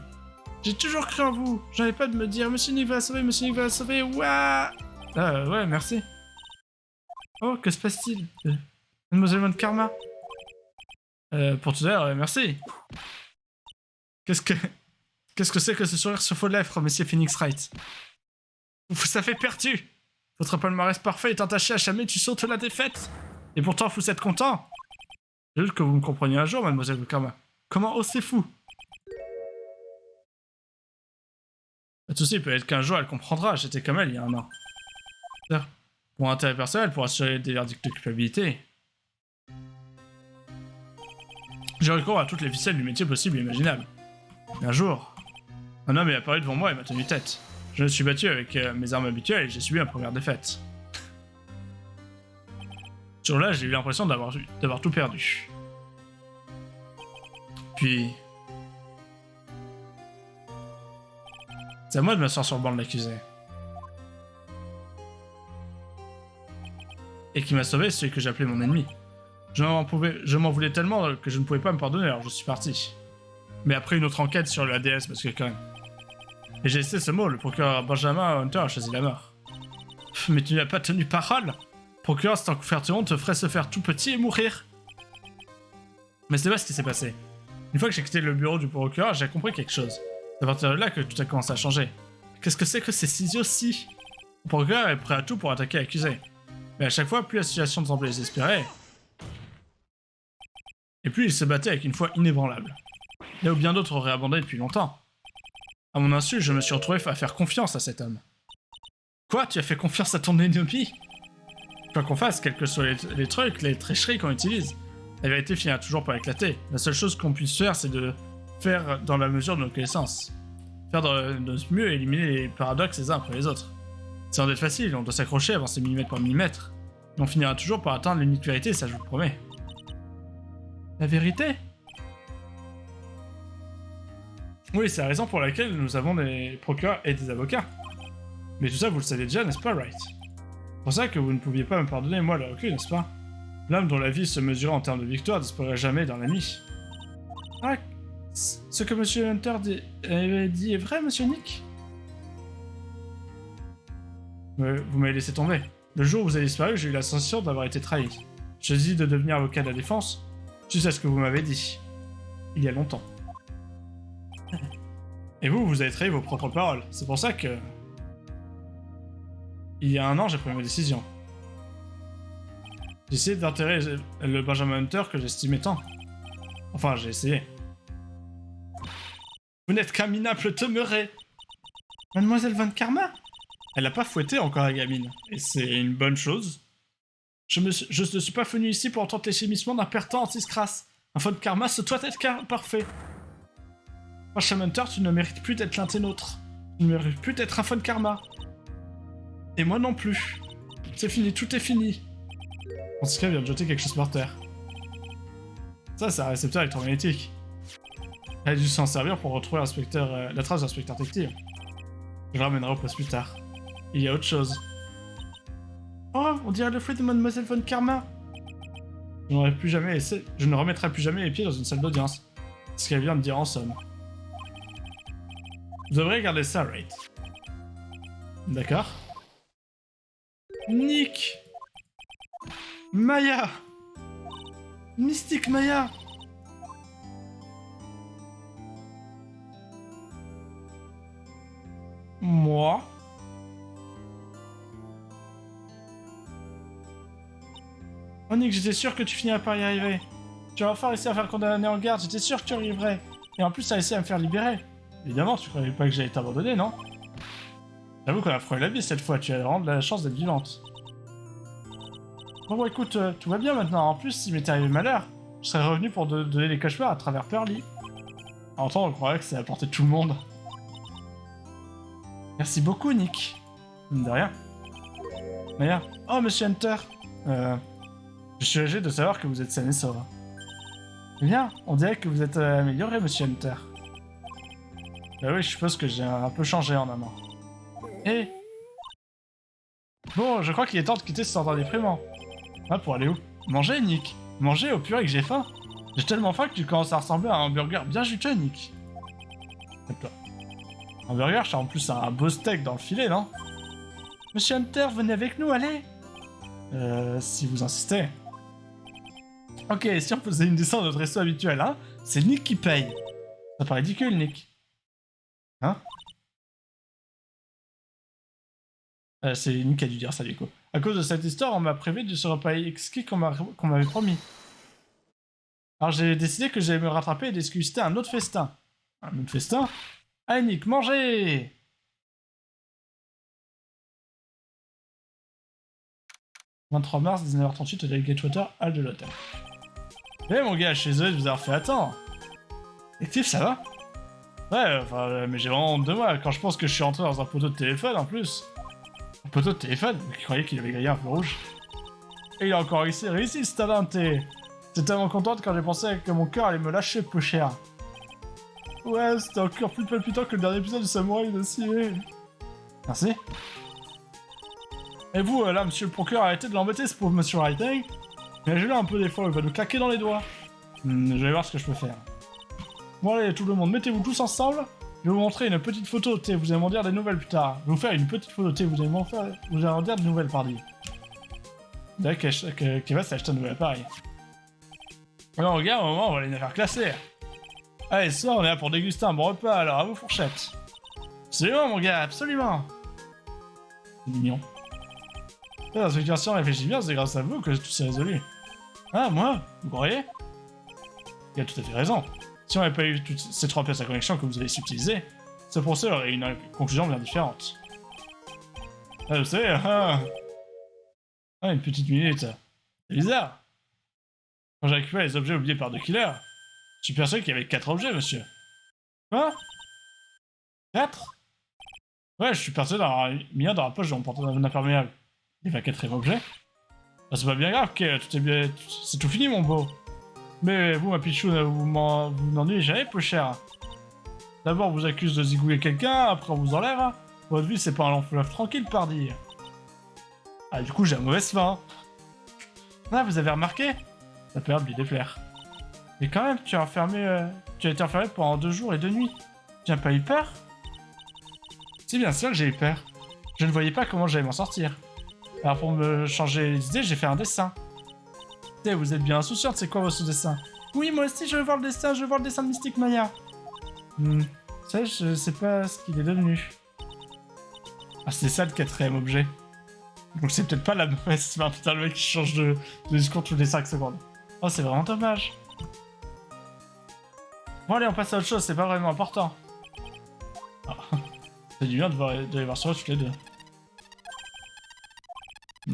J'ai toujours cru en vous. J'avais pas de me dire, monsieur Nick va la sauver, ouah. Ouais, merci. Oh, que se passe-t-il? Mademoiselle Von Karma. Pour tout à l'heure, merci. Qu'est-ce que c'est que ce sourire sur vos lèvres, monsieur Phoenix Wright? Ça fait perdu. Votre palmarès parfait est entaché à jamais, tu sautes la défaite. Et pourtant, vous êtes content. J'ai doute que vous me compreniez un jour, mademoiselle Von Karma. Comment c'est fou? Pas de soucis, peut-être qu'un jour elle comprendra, j'étais comme elle il y a un an. Pour intérêt personnel, pour assurer des verdicts de culpabilité. J'ai recours à toutes les ficelles du métier possible et imaginable. Mais un jour, un homme est apparu devant moi et m'a tenu tête. Je me suis battu avec mes armes habituelles et j'ai subi ma première défaite. Ce jour-là, j'ai eu l'impression d'avoir tout perdu. Puis... c'est à moi de m'asseoir sur le banc de l'accusé. Et qui m'a sauvé, c'est celui que j'appelais mon ennemi. Je m'en voulais tellement que je ne pouvais pas me pardonner, alors je suis parti. Mais après une autre enquête sur le ADS, parce que quand même... Et j'ai laissé ce mot, le procureur Benjamin Hunter a choisi la mort. Mais tu n'as pas tenu parole. Procureur, c'est en couverture, te ferait se faire tout petit et mourir. Mais c'est pas ce qui s'est passé. Une fois que j'ai quitté le bureau du procureur, j'ai compris quelque chose. C'est à partir de là que tout a commencé à changer. Qu'est-ce que c'est que ces ciseaux-ci? Le procureur est prêt à tout pour attaquer l'accusé. Mais à chaque fois, plus la situation semblait désespérée, et plus il se battait avec une foi inébranlable. Là où bien d'autres auraient abandonné depuis longtemps. À mon insu, je me suis retrouvé à faire confiance à cet homme. Quoi? Tu as fait confiance à ton ennemi? Quoi qu'on fasse, quels que soient les trucs, les tricheries qu'on utilise, la vérité finira toujours par éclater. La seule chose qu'on puisse faire, c'est de faire dans la mesure de nos connaissances. Faire de notre mieux et éliminer les paradoxes les uns après les autres. C'est en être facile, on doit s'accrocher, avancer millimètre par millimètre. Et on finira toujours par atteindre l'unique vérité, ça je vous le promets. La vérité? Oui, c'est la raison pour laquelle nous avons des procureurs et des avocats. Mais tout ça, vous le savez déjà, n'est-ce pas, Wright? C'est pour ça que vous ne pouviez pas me pardonner, moi, le recul, n'est-ce pas? L'homme dont la vie se mesurait en termes de victoire disparaît jamais dans la nuit. Ah, ce que Monsieur Hunter avait dit est vrai, Monsieur Nick? Vous m'avez laissé tomber. Le jour où vous avez disparu, j'ai eu la sensation d'avoir été trahi. J'ai dit de devenir avocat de la défense, juste à ce que vous m'avez dit. Il y a longtemps. Et vous avez trahi vos propres paroles. C'est pour ça que... Il y a un an, j'ai pris ma décision. J'ai essayé d'enterrer le Benjamin Hunter que j'estimais tant. Enfin, j'ai essayé. Vous n'êtes qu'un minable demeuré. Mademoiselle Von Karma? Elle n'a pas fouetté encore la gamine. Et c'est une bonne chose. Je ne suis pas venu ici pour entendre les gémissements d'un pertan anti-scrasse. Un Von Karma, ce doit être parfait. Benjamin Hunter, tu ne mérites plus d'être l'un des nôtres. Tu ne mérites plus d'être un Von Karma. Et moi non plus. C'est fini, tout est fini. Francisca vient de jeter quelque chose par terre. Ça, c'est un récepteur électromagnétique. Elle a dû s'en servir pour retrouver la trace de l'inspecteur Tectile. Je le ramènerai au poste plus tard. Il y a autre chose. Oh, on dirait le fruit de Mademoiselle Von Karma. Je ne remettrai plus jamais les pieds dans une salle d'audience. C'est ce qu'elle vient de dire en somme. Vous devriez garder ça, Wright. D'accord. Nick! Maya! Mystique Maya! Moi? Oh Nick, j'étais sûr que tu finirais par y arriver. Tu vas enfin réussi à faire condamner en garde, j'étais sûr que tu arriverais. Et en plus, tu as réussi à me faire libérer. Évidemment, tu croyais pas que j'allais t'abandonner, non? J'avoue qu'on a frôlé la vie cette fois, tu as vraiment de la chance d'être vivante. Bon, écoute, tout va bien maintenant. En plus, s'il m'était arrivé malheur, je serais revenu pour donner les cauchemars à travers Pearly. En temps, on croirait que c'est à la portée de tout le monde. Merci beaucoup, Nick. De rien. Maya. Oh, Monsieur Hunter. Je suis âgé de savoir que vous êtes sain et sauf. Eh bien, on dirait que vous êtes amélioré, Monsieur Hunter. Bah oui, je suppose que j'ai un peu changé en un an. Et... Bon, je crois qu'il est temps de quitter ce endroit déprimant. Ah, pour aller où? Manger, Nick. Manger au purée que j'ai faim. J'ai tellement faim que tu commences à ressembler à un hamburger bien juteux, Nick. D'accord. Hamburger, j'ai en plus un beau steak dans le filet, non? Monsieur Hunter, venez avec nous, allez. Si vous insistez. Ok, si on faisait une descente de notre resto habituel, hein? C'est Nick qui paye. Ça paraît ridicule, Nick. Hein? C'est Nick qui a dû dire ça, du coup. À cause de cette histoire, on m'a privé de ce repas exquis qu'on m'avait promis. Alors j'ai décidé que j'allais me rattraper et d'excuser un autre festin. Un autre festin? Allez, Nick, mangez! « 23 mars, 19h38, hôtel Gatewater, hall de l'hôtel. » Eh mon gars, chez eux, je vous ai refait attendre. Actif, ça va? Ouais, enfin, mais j'ai vraiment honte de moi quand je pense que je suis rentré dans un poteau de téléphone en plus. Un poteau de téléphone? Qui croyait qu'il avait grillé un feu rouge. Et il a encore réussi ce talent. J'étais tellement contente quand j'ai pensé que mon cœur allait me lâcher peu cher. Ouais, c'était encore plus palpitant que le dernier épisode de Samouraï aussi. Merci. Et vous, là, monsieur le procureur, arrêtez de l'embêter, ce pauvre monsieur Writing. Imaginez un peu des fois, il va nous claquer dans les doigts. Je vais voir ce que je peux faire. Bon allez, tout le monde, mettez-vous tous ensemble. Je vais vous montrer une petite photo, vous allez m'en dire des nouvelles plus tard. Je vais vous faire une petite photo, vous allez m'en dire des nouvelles, pardon. D'ailleurs, Keva s'est acheté un nouvel appareil. Alors, regarde, au moment, on va les faire classer. Allez, ce soir, on est là pour déguster un bon repas, alors à vous, fourchette. Absolument, mon gars, absolument. C'est mignon. Dans cette situation, réfléchis bien, c'est grâce à vous que tout s'est résolu. Ah, moi? Vous croyez? Il a tout à fait raison. Si on n'avait pas eu toutes ces 3 pièces à connexion que vous avez subtilisées, ce procès aurait une conclusion bien différente. Ah, vous savez, une petite minute. C'est bizarre. Quand j'ai récupéré les objets oubliés par deux killers, je suis persuadé qu'il y avait 4 objets, monsieur. Quoi? 4? Ouais, je suis persuadé d'avoir mis un dans la poche de mon pantalon imperméable. Il va 4ème objet. Ah, c'est pas bien grave, ok, tout est bien... C'est tout fini, mon beau. Mais vous, ma pichou, vous n'ennuyez jamais, peu cher. D'abord, on vous accuse de zigouiller quelqu'un, après on vous enlève. Votre vie, c'est pas un long fleuve tranquille, pardi. Ah, du coup, j'ai la mauvaise fin. Ah, vous avez remarqué? Ça peut lui déplaire. Mais quand même, tu as été enfermé pendant 2 jours et 2 nuits. Tu n'as pas eu peur? C'est bien sûr que j'ai eu peur. Je ne voyais pas comment j'allais m'en sortir. Alors pour me changer les idées, j'ai fait un dessin. Vous êtes bien insouciante, c'est quoi votre dessin? Oui, moi aussi je veux voir le dessin, je veux voir le dessin de Mystic Maya. Ça, je sais pas ce qu'il est devenu. Ah, c'est ça le 4ème objet. Donc c'est peut-être pas la mauvaise fin, putain, le mec qui change de discours tous les 5 secondes. Oh, c'est vraiment dommage. Bon, allez, on passe à autre chose, c'est pas vraiment important. Ah. C'est du bien de les voir sur eux toutes les deux.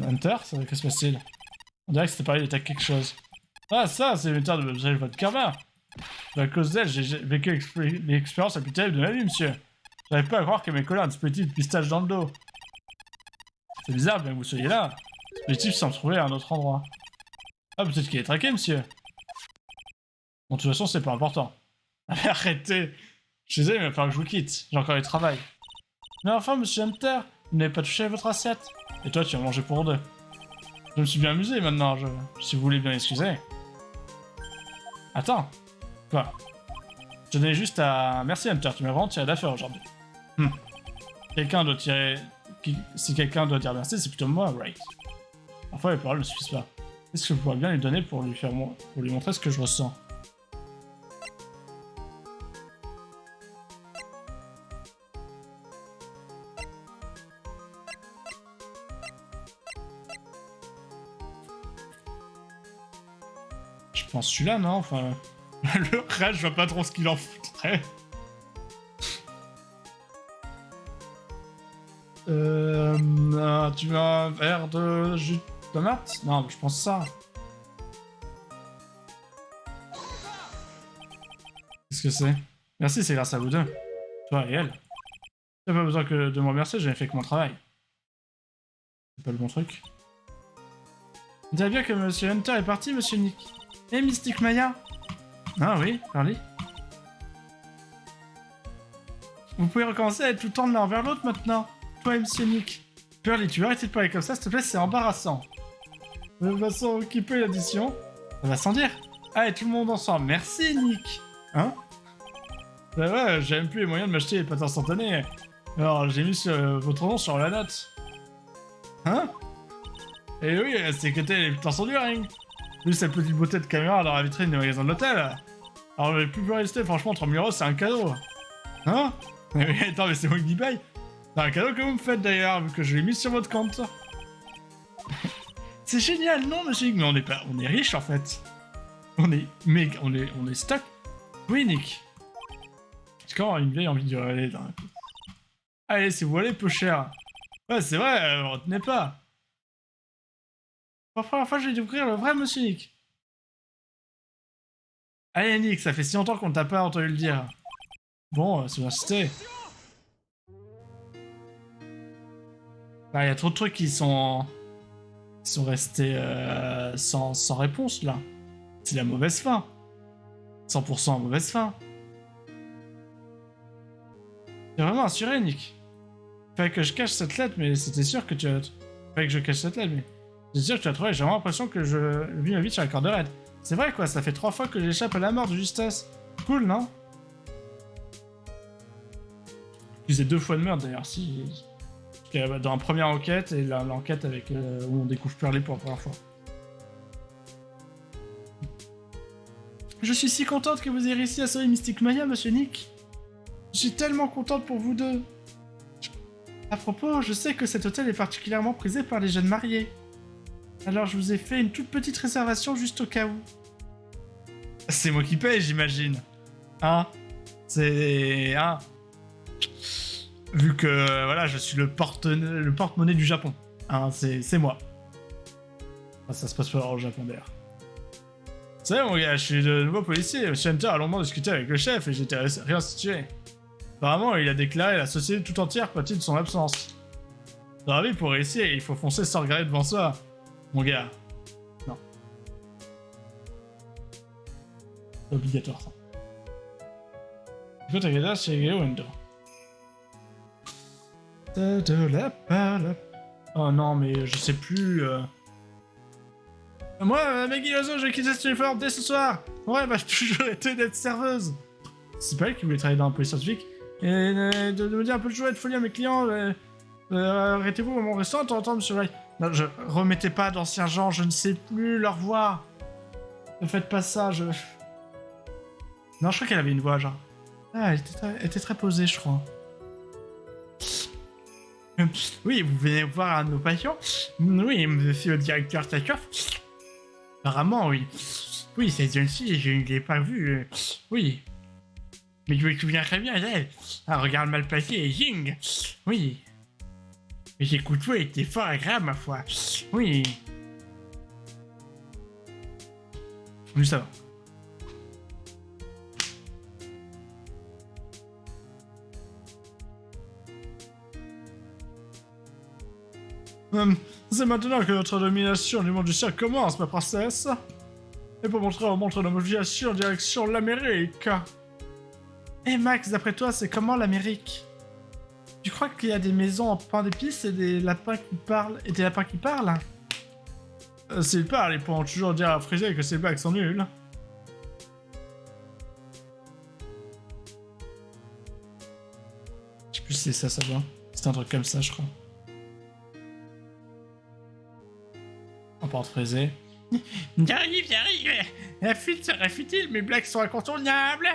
Hunter, qu'est-ce qui se passe-t-il? On dirait que c'était pareil d'attaquer quelque chose. Ah, ça, c'est l'inventaire de votre karma. À cause d'elle, j'ai vécu l'expérience la plus terrible de ma vie, monsieur. J'arrive pas à croire que mes collègues ont un dispositif de pistage dans le dos. C'est bizarre, bien que vous soyez là. Ce dispositif semble trouver à un autre endroit. Ah, peut-être qu'il est traqué, monsieur. Bon, de toute façon, c'est pas important. Arrêtez. Je suis désolé, mais il va falloir que je vous quitte. J'ai encore du travail. Mais enfin, monsieur Hunter, vous n'avez pas touché à votre assiette. Et toi, tu as mangé pour 2. Je me suis bien amusé maintenant, si vous voulez bien excuser. Attends. Quoi? Je tenais juste à... Merci Hunter, tu m'as vraiment tiré d'affaire aujourd'hui. Quelqu'un doit tirer... Si quelqu'un doit dire merci, c'est plutôt moi, right? Parfois les paroles ne suffisent pas. Qu'est-ce que je pourrais bien lui donner pour lui montrer ce que je ressens? Je pense celui-là, non? Enfin... Le reste, je vois pas trop ce qu'il en foutrait. Tu veux un verre de jus de tomate? Non, je pense ça. Qu'est-ce que c'est? Merci, c'est grâce à vous deux. Toi et elle. T'as pas besoin que de me remercier, j'avais fait que mon travail. C'est pas le bon truc. Vous dirait bien que Monsieur Hunter est parti, Monsieur Nick. Et Mystic Maya? Ah oui, Pearly. Vous pouvez recommencer à être tout le temps de l'un vers l'autre maintenant. Toi et Monsieur Nick. Pearly, tu veux arrêter de parler comme ça, s'il te plaît, c'est embarrassant. De toute façon, occuper l'addition. Ça va sans dire. Allez, tout le monde ensemble. Merci, Nick. Hein? Bah ouais, j'ai même plus les moyens de m'acheter les pâtes instantanées. Alors, j'ai mis votre nom sur la note. Hein? Et oui, c'est que les putains sont durs, hein. Vu cette petite beauté de caméra dans la vitrine des magasins de l'hôtel. Alors, je vais plus résister, franchement, 30 000 €, c'est un cadeau. Hein? Mais attends, mais c'est moi qui paye. C'est un cadeau que vous me faites d'ailleurs, vu que je l'ai mis sur votre compte. C'est génial, non, monsieur? Mais on est riche en fait. On est stock. Oui, Nick. J'ai quand même une vieille envie de aller dans un coup. Allez, si vous voulez, peu cher. Ouais, c'est vrai, retenez pas. Pour la première fois, je vais découvrir le vrai monsieur Nick. Allez, Nick, ça fait si longtemps qu'on t'a pas entendu le dire. Bon, c'est bien cité. Bah, y a trop de trucs qui sont restés sans réponse, là. C'est la mauvaise fin. 100% mauvaise fin. T'es vraiment assuré, Nick. Fallait que je cache cette lettre, mais c'était sûr que tu as... Fallait que je cache cette lettre, mais... C'est sûr que tu as trouvé, j'ai vraiment l'impression que je vis ma vie sur la corde raide. C'est vrai, quoi, ça fait 3 fois que j'échappe à la mort de justesse. Cool, non? J'ai 2 fois de meurtre, d'ailleurs, si... Dans la première enquête et l'enquête avec où on découvre Pearly pour la première fois. Je suis si contente que vous ayez réussi à sauver Mystic Maya, monsieur Nick. Je suis tellement contente pour vous deux. À propos, je sais que cet hôtel est particulièrement prisé par les jeunes mariés. Alors je vous ai fait une toute petite réservation juste au cas où. C'est moi qui paye, j'imagine. Hein? C'est... Hein? Vu que, voilà, je suis le porte-monnaie du Japon. Hein, c'est moi. Enfin, ça se passe pas au Japon, d'ailleurs. Vous savez, mon gars, je suis de nouveau policier. M. Hunter a longuement discuté avec le chef et j'étais rien situé. Apparemment, il a déclaré la société tout entière pâtit de son absence. Dans la vie, pour réussir, il faut foncer sans regarder devant soi. Mon gars. Non. C'est obligatoire, ça. Écoute, regarde, c'est Hunter. De la balle. Oh non, mais je sais plus. Moi, Maggie Lozo, j'ai quitté cet uniforme dès ce soir. Ouais, bah, j'ai toujours été d'être serveuse. C'est pas elle qui voulait travailler dans un police scientifique. Et de me dire un peu de joie et de folie à mes clients. Arrêtez-vous à mon restaurant, t'entends, monsieur Ray. Non, je remettez pas d'anciens gens, je ne sais plus leur voix. Ne faites pas ça, je... Non, je crois qu'elle avait une voix, genre. Ah, elle était très posée, je crois. Oui, vous venez voir un de nos patients. Oui, monsieur le directeur Takov. Apparemment, oui. Oui, cette jeune fille, je ne l'ai pas vue. Oui. Mais je me souviens très bien d'elle. Un regard mal placé et Ying. Oui. Mais ses coups de fouet étaient fort agréables, ma foi. Oui. Oui, ça va. C'est maintenant que notre domination du monde du cirque commence, ma princesse. Et pour montrer, on montre nos motivations en direction de l'Amérique. Eh Max, d'après toi, c'est comment l'Amérique? Tu crois qu'il y a des maisons en pain d'épices et des lapins qui parlent et des lapins qui parlent? S'ils parlent, ils pourront toujours dire à Frisé que ces blagues sont nulles. Je sais plus si c'est ça va. C'est un truc comme ça, je crois. On peut en Frisé. J'arrive. La fuite serait futile, mes blagues sont incontournables.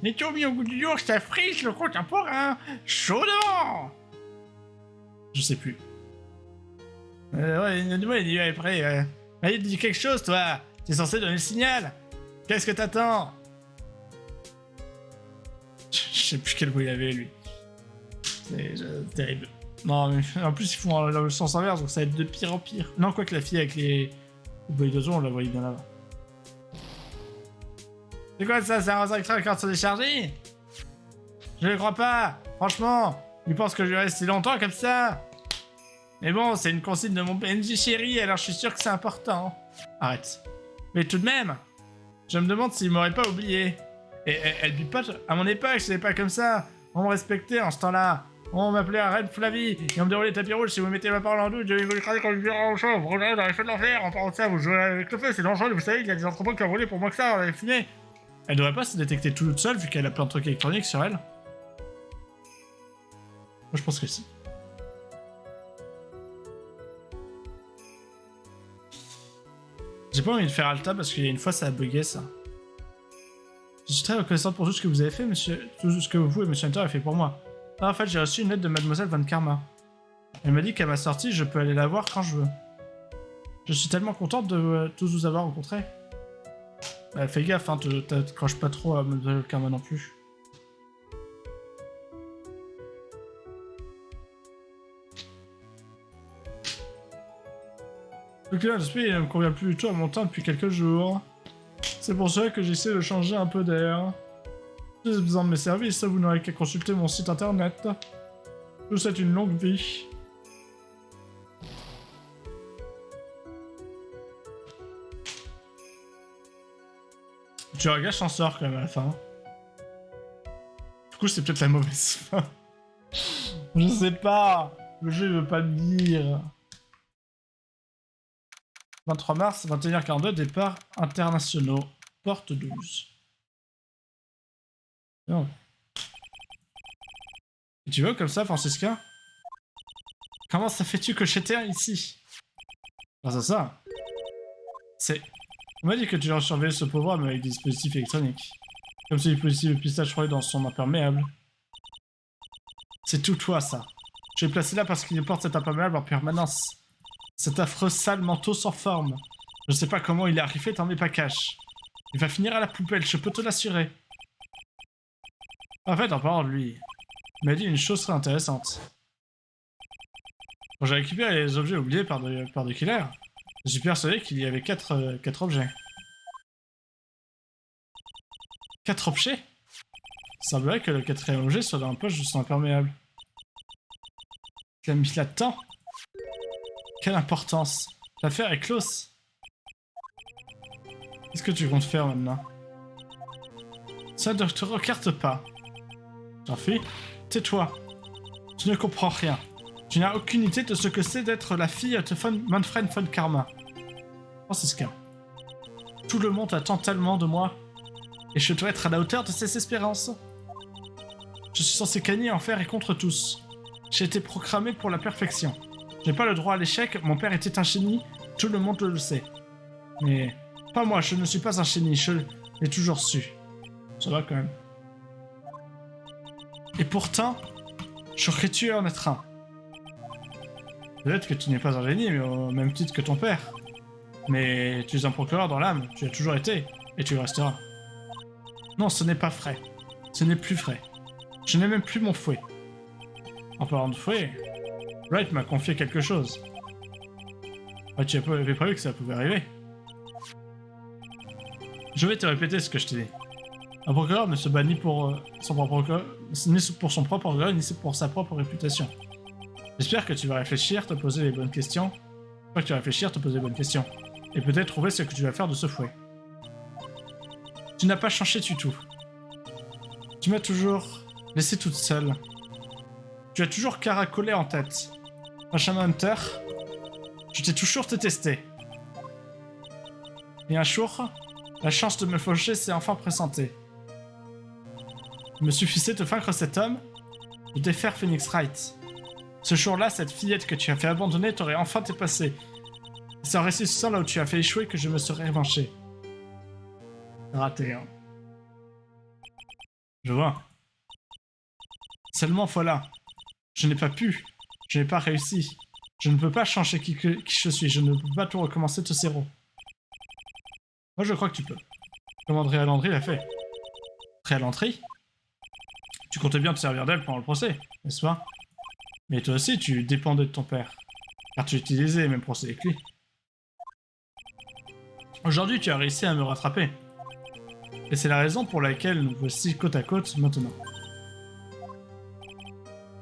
Les tours mis au goût du jour, ça frise le contemporain. Chaudement. Je sais plus. Ouais, après. Allez, dis quelque chose, toi. T'es censé donner le signal. Qu'est-ce que t'attends? Je sais plus quel bruit il avait, lui. C'est terrible. Non, mais en plus, ils font le sens inverse, donc ça va être de pire en pire. Non, quoi que la fille avec les bruits d'oiseaux, on la voyait bien là-bas. C'est quoi ça? C'est un réacteur quand c'est déchargé? Je ne crois pas. Franchement, il pense que je vais rester longtemps comme ça. Mais bon, c'est une consigne de mon PNJ chéri, alors je suis sûr que c'est important. Arrête. Mais tout de même, je me demande s'il m'aurait pas oublié. Et elle dit pas... À mon époque, c'était pas comme ça. On me respectait en ce temps-là. On m'appelait Reine Flavie, et on me déroulait tapis rouge. Si vous mettez ma parole en doute, je vais vous écraser quand je viendrai au champ. Vous regardez dans les feux de l'enfer. En parlant de ça, vous jouez avec le feu, c'est dangereux. Vous savez, il y a des entrepôts qui ont roulé pour moi que ça, on avait fumé. Elle devrait pas se détecter toute seule, vu qu'elle a plein de trucs électroniques sur elle. Moi, je pense que si. J'ai pas envie de faire Alta, parce qu'il y a une fois, ça a bugué, ça. Je suis très reconnaissante pour tout ce que vous avez fait, monsieur. Tout ce que vous et monsieur Hunter avez fait pour moi. Ah, en fait, j'ai reçu une lettre de Mademoiselle Van Karma. Elle m'a dit qu'à ma sortie, je peux aller la voir quand je veux. Je suis tellement contente de tous vous avoir rencontrés. Bah, fais gaffe, hein, t'accroches pas trop à Mademoiselle Karma non plus. Le climat d'esprit ne me convient plus du tout à mon temps depuis quelques jours. C'est pour cela que j'essaie de changer un peu d'air. Si vous avez besoin de mes services, vous n'aurez qu'à consulter mon site internet. Je vous souhaite une longue vie. Tu regardes, s'en sort quand même à la fin. Du coup, c'est peut-être la mauvaise fin. Je sais pas. Le jeu il veut pas me dire. 23 mars, 21h42, départ internationaux. Porte 12. Non. Et tu vois comme ça, Francisca? Comment ça fait-tu que j'étais ici? Grâce à ça. C'est... On m'a dit que tu as surveillé ce pauvre homme avec des dispositifs électroniques. Comme si les dispositifs de pistache roulés dans son imperméable. C'est tout toi, ça. Je l'ai placé là parce qu'il porte cet imperméable en permanence. Cet affreux sale manteau sans forme. Je sais pas comment il est arrivé dans mes packages. Il va finir à la poubelle, je peux te l'assurer. En fait, en parlant de lui, il m'a dit une chose très intéressante. Quand j'ai récupéré les objets oubliés par de killers, je suis persuadé qu'il y avait 4 objets. 4 objets? Il semblerait que le 4e objet soit dans la poche de son imperméable. Il a mis là-dedans. Quelle importance. L'affaire est close. Qu'est-ce que tu comptes faire maintenant? Ça ne te regarde pas. Jean-Phi, tais-toi. Tu ne comprends rien. Tu n'as aucune idée de ce que c'est d'être la fille de Manfred von Karma. Francisca. Tout le monde attend tellement de moi. Et je dois être à la hauteur de ses espérances. Je suis censé gagner envers et contre tous. J'ai été programmé pour la perfection. Je n'ai pas le droit à l'échec, mon père était un génie, tout le monde le sait. Mais pas moi, je ne suis pas un génie, je l'ai toujours su. Ça va quand même. Et pourtant, j'aurais tué en être un. Peut-être que tu n'es pas un génie, mais au même titre que ton père. Mais tu es un procureur dans l'âme, tu as toujours été, et tu le resteras. Non, ce n'est pas vrai. Ce n'est plus vrai. Je n'ai même plus mon fouet. En parlant de fouet, Wright m'a confié quelque chose. Ouais, tu avais prévu que ça pouvait arriver. Je vais te répéter ce que je t'ai dit. Un procureur ne se bat ni pour son propre orgueil, ni pour son propre orgueil, ni pour sa propre réputation. J'espère que tu vas réfléchir, te poser les bonnes questions. J'espère que tu vas réfléchir, te poser les bonnes questions. Et peut-être trouver ce que tu vas faire de ce fouet. Tu n'as pas changé du tout. Tu m'as toujours laissé toute seule. Tu as toujours caracolé en tête. Machin Hunter, je t'ai toujours détesté. Et un jour, la chance de me faucher s'est enfin présentée. Il me suffisait de vaincre cet homme, de défaire Phoenix Wright. Ce jour-là, cette fillette que tu as fait abandonner t'aurait enfin dépassé. Et c'est en ressuscitant là où tu as fait échouer que je me serais revanché. Raté, hein. Je vois. Seulement voilà. Je n'ai pas pu. Je n'ai pas réussi. Je ne peux pas changer qui je suis. Je ne peux pas tout recommencer de zéro. Moi, je crois que tu peux. Comme Andrea Landry l'a fait. Andrea Landry? Tu comptais bien te servir d'elle pendant le procès, n'est-ce pas? Mais toi aussi, tu dépendais de ton père. Car tu utilisais les mêmes procédés que lui. Aujourd'hui, tu as réussi à me rattraper. Et c'est la raison pour laquelle nous voici côte à côte maintenant.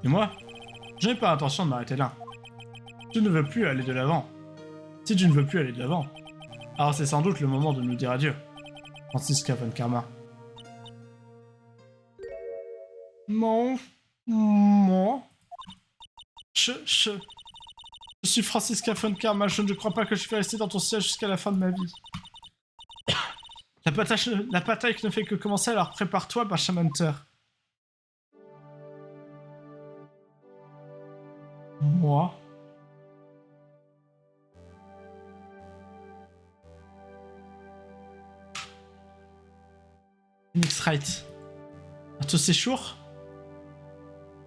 Et moi, je n'ai pas l'intention de m'arrêter là. Je ne veux plus aller de l'avant. Si tu ne veux plus aller de l'avant, alors c'est sans doute le moment de nous dire adieu. Francisca von Karma. Moi, je suis Francisca von Karma, je ne crois pas que je vais rester dans ton siège jusqu'à la fin de ma vie. La bataille ne fait que commencer, alors prépare-toi, Benjamin Hunter. Moi? Phoenix Wright. À ce séjour,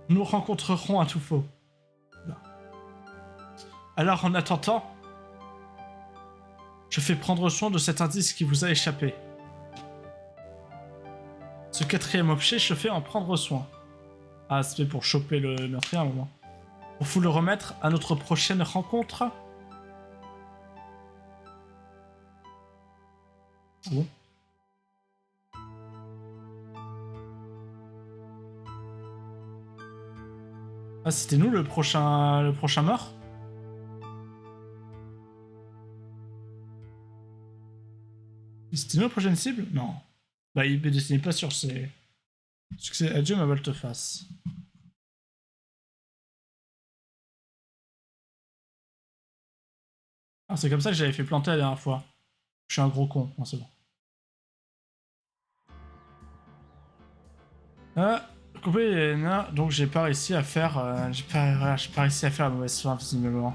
nous rencontrerons un tout-faux. Alors, en attendant, je fais prendre soin de cet indice qui vous a échappé. Ce 4e objet, je fais en prendre soin. Ah, c'est pour choper le meurtrier à un moment. Pour vous le remettre à notre prochaine rencontre. Bon. Ah, c'était nous le prochain mort? C'était nous la prochaine cible? Non. Bah, il dessinait pas sur ses... Succès, adieu ma volte-face. Ah, c'est comme ça que j'avais fait planter la dernière fois. Je suis un gros con. Non, c'est bon. Coupé, donc j'ai pas réussi à faire... j'ai pas réussi à faire la mauvaise fin, visiblement.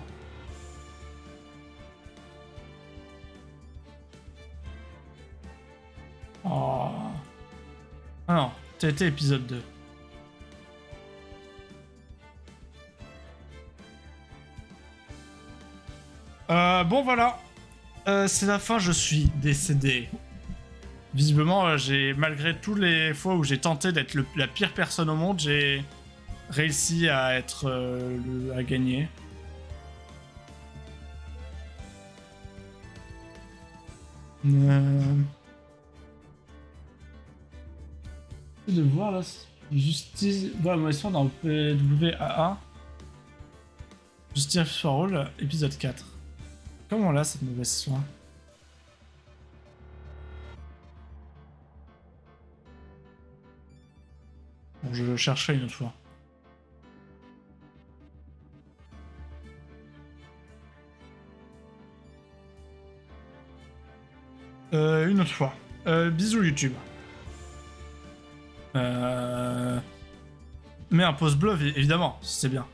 Oh. Ah non, t'as été épisode 2. Bon, voilà. C'est la fin, je suis décédé. Visiblement, malgré toutes les fois où j'ai tenté d'être la pire personne au monde, j'ai réussi à être à gagner. De voir là, justice. Voilà, mon histoire dans PWAA. Justice for All, épisode 4. Comment là cette mauvaise histoire? Bon, je le chercherai une autre fois. Une autre fois. Bisous YouTube. Mais un post blog évidemment, c'est bien.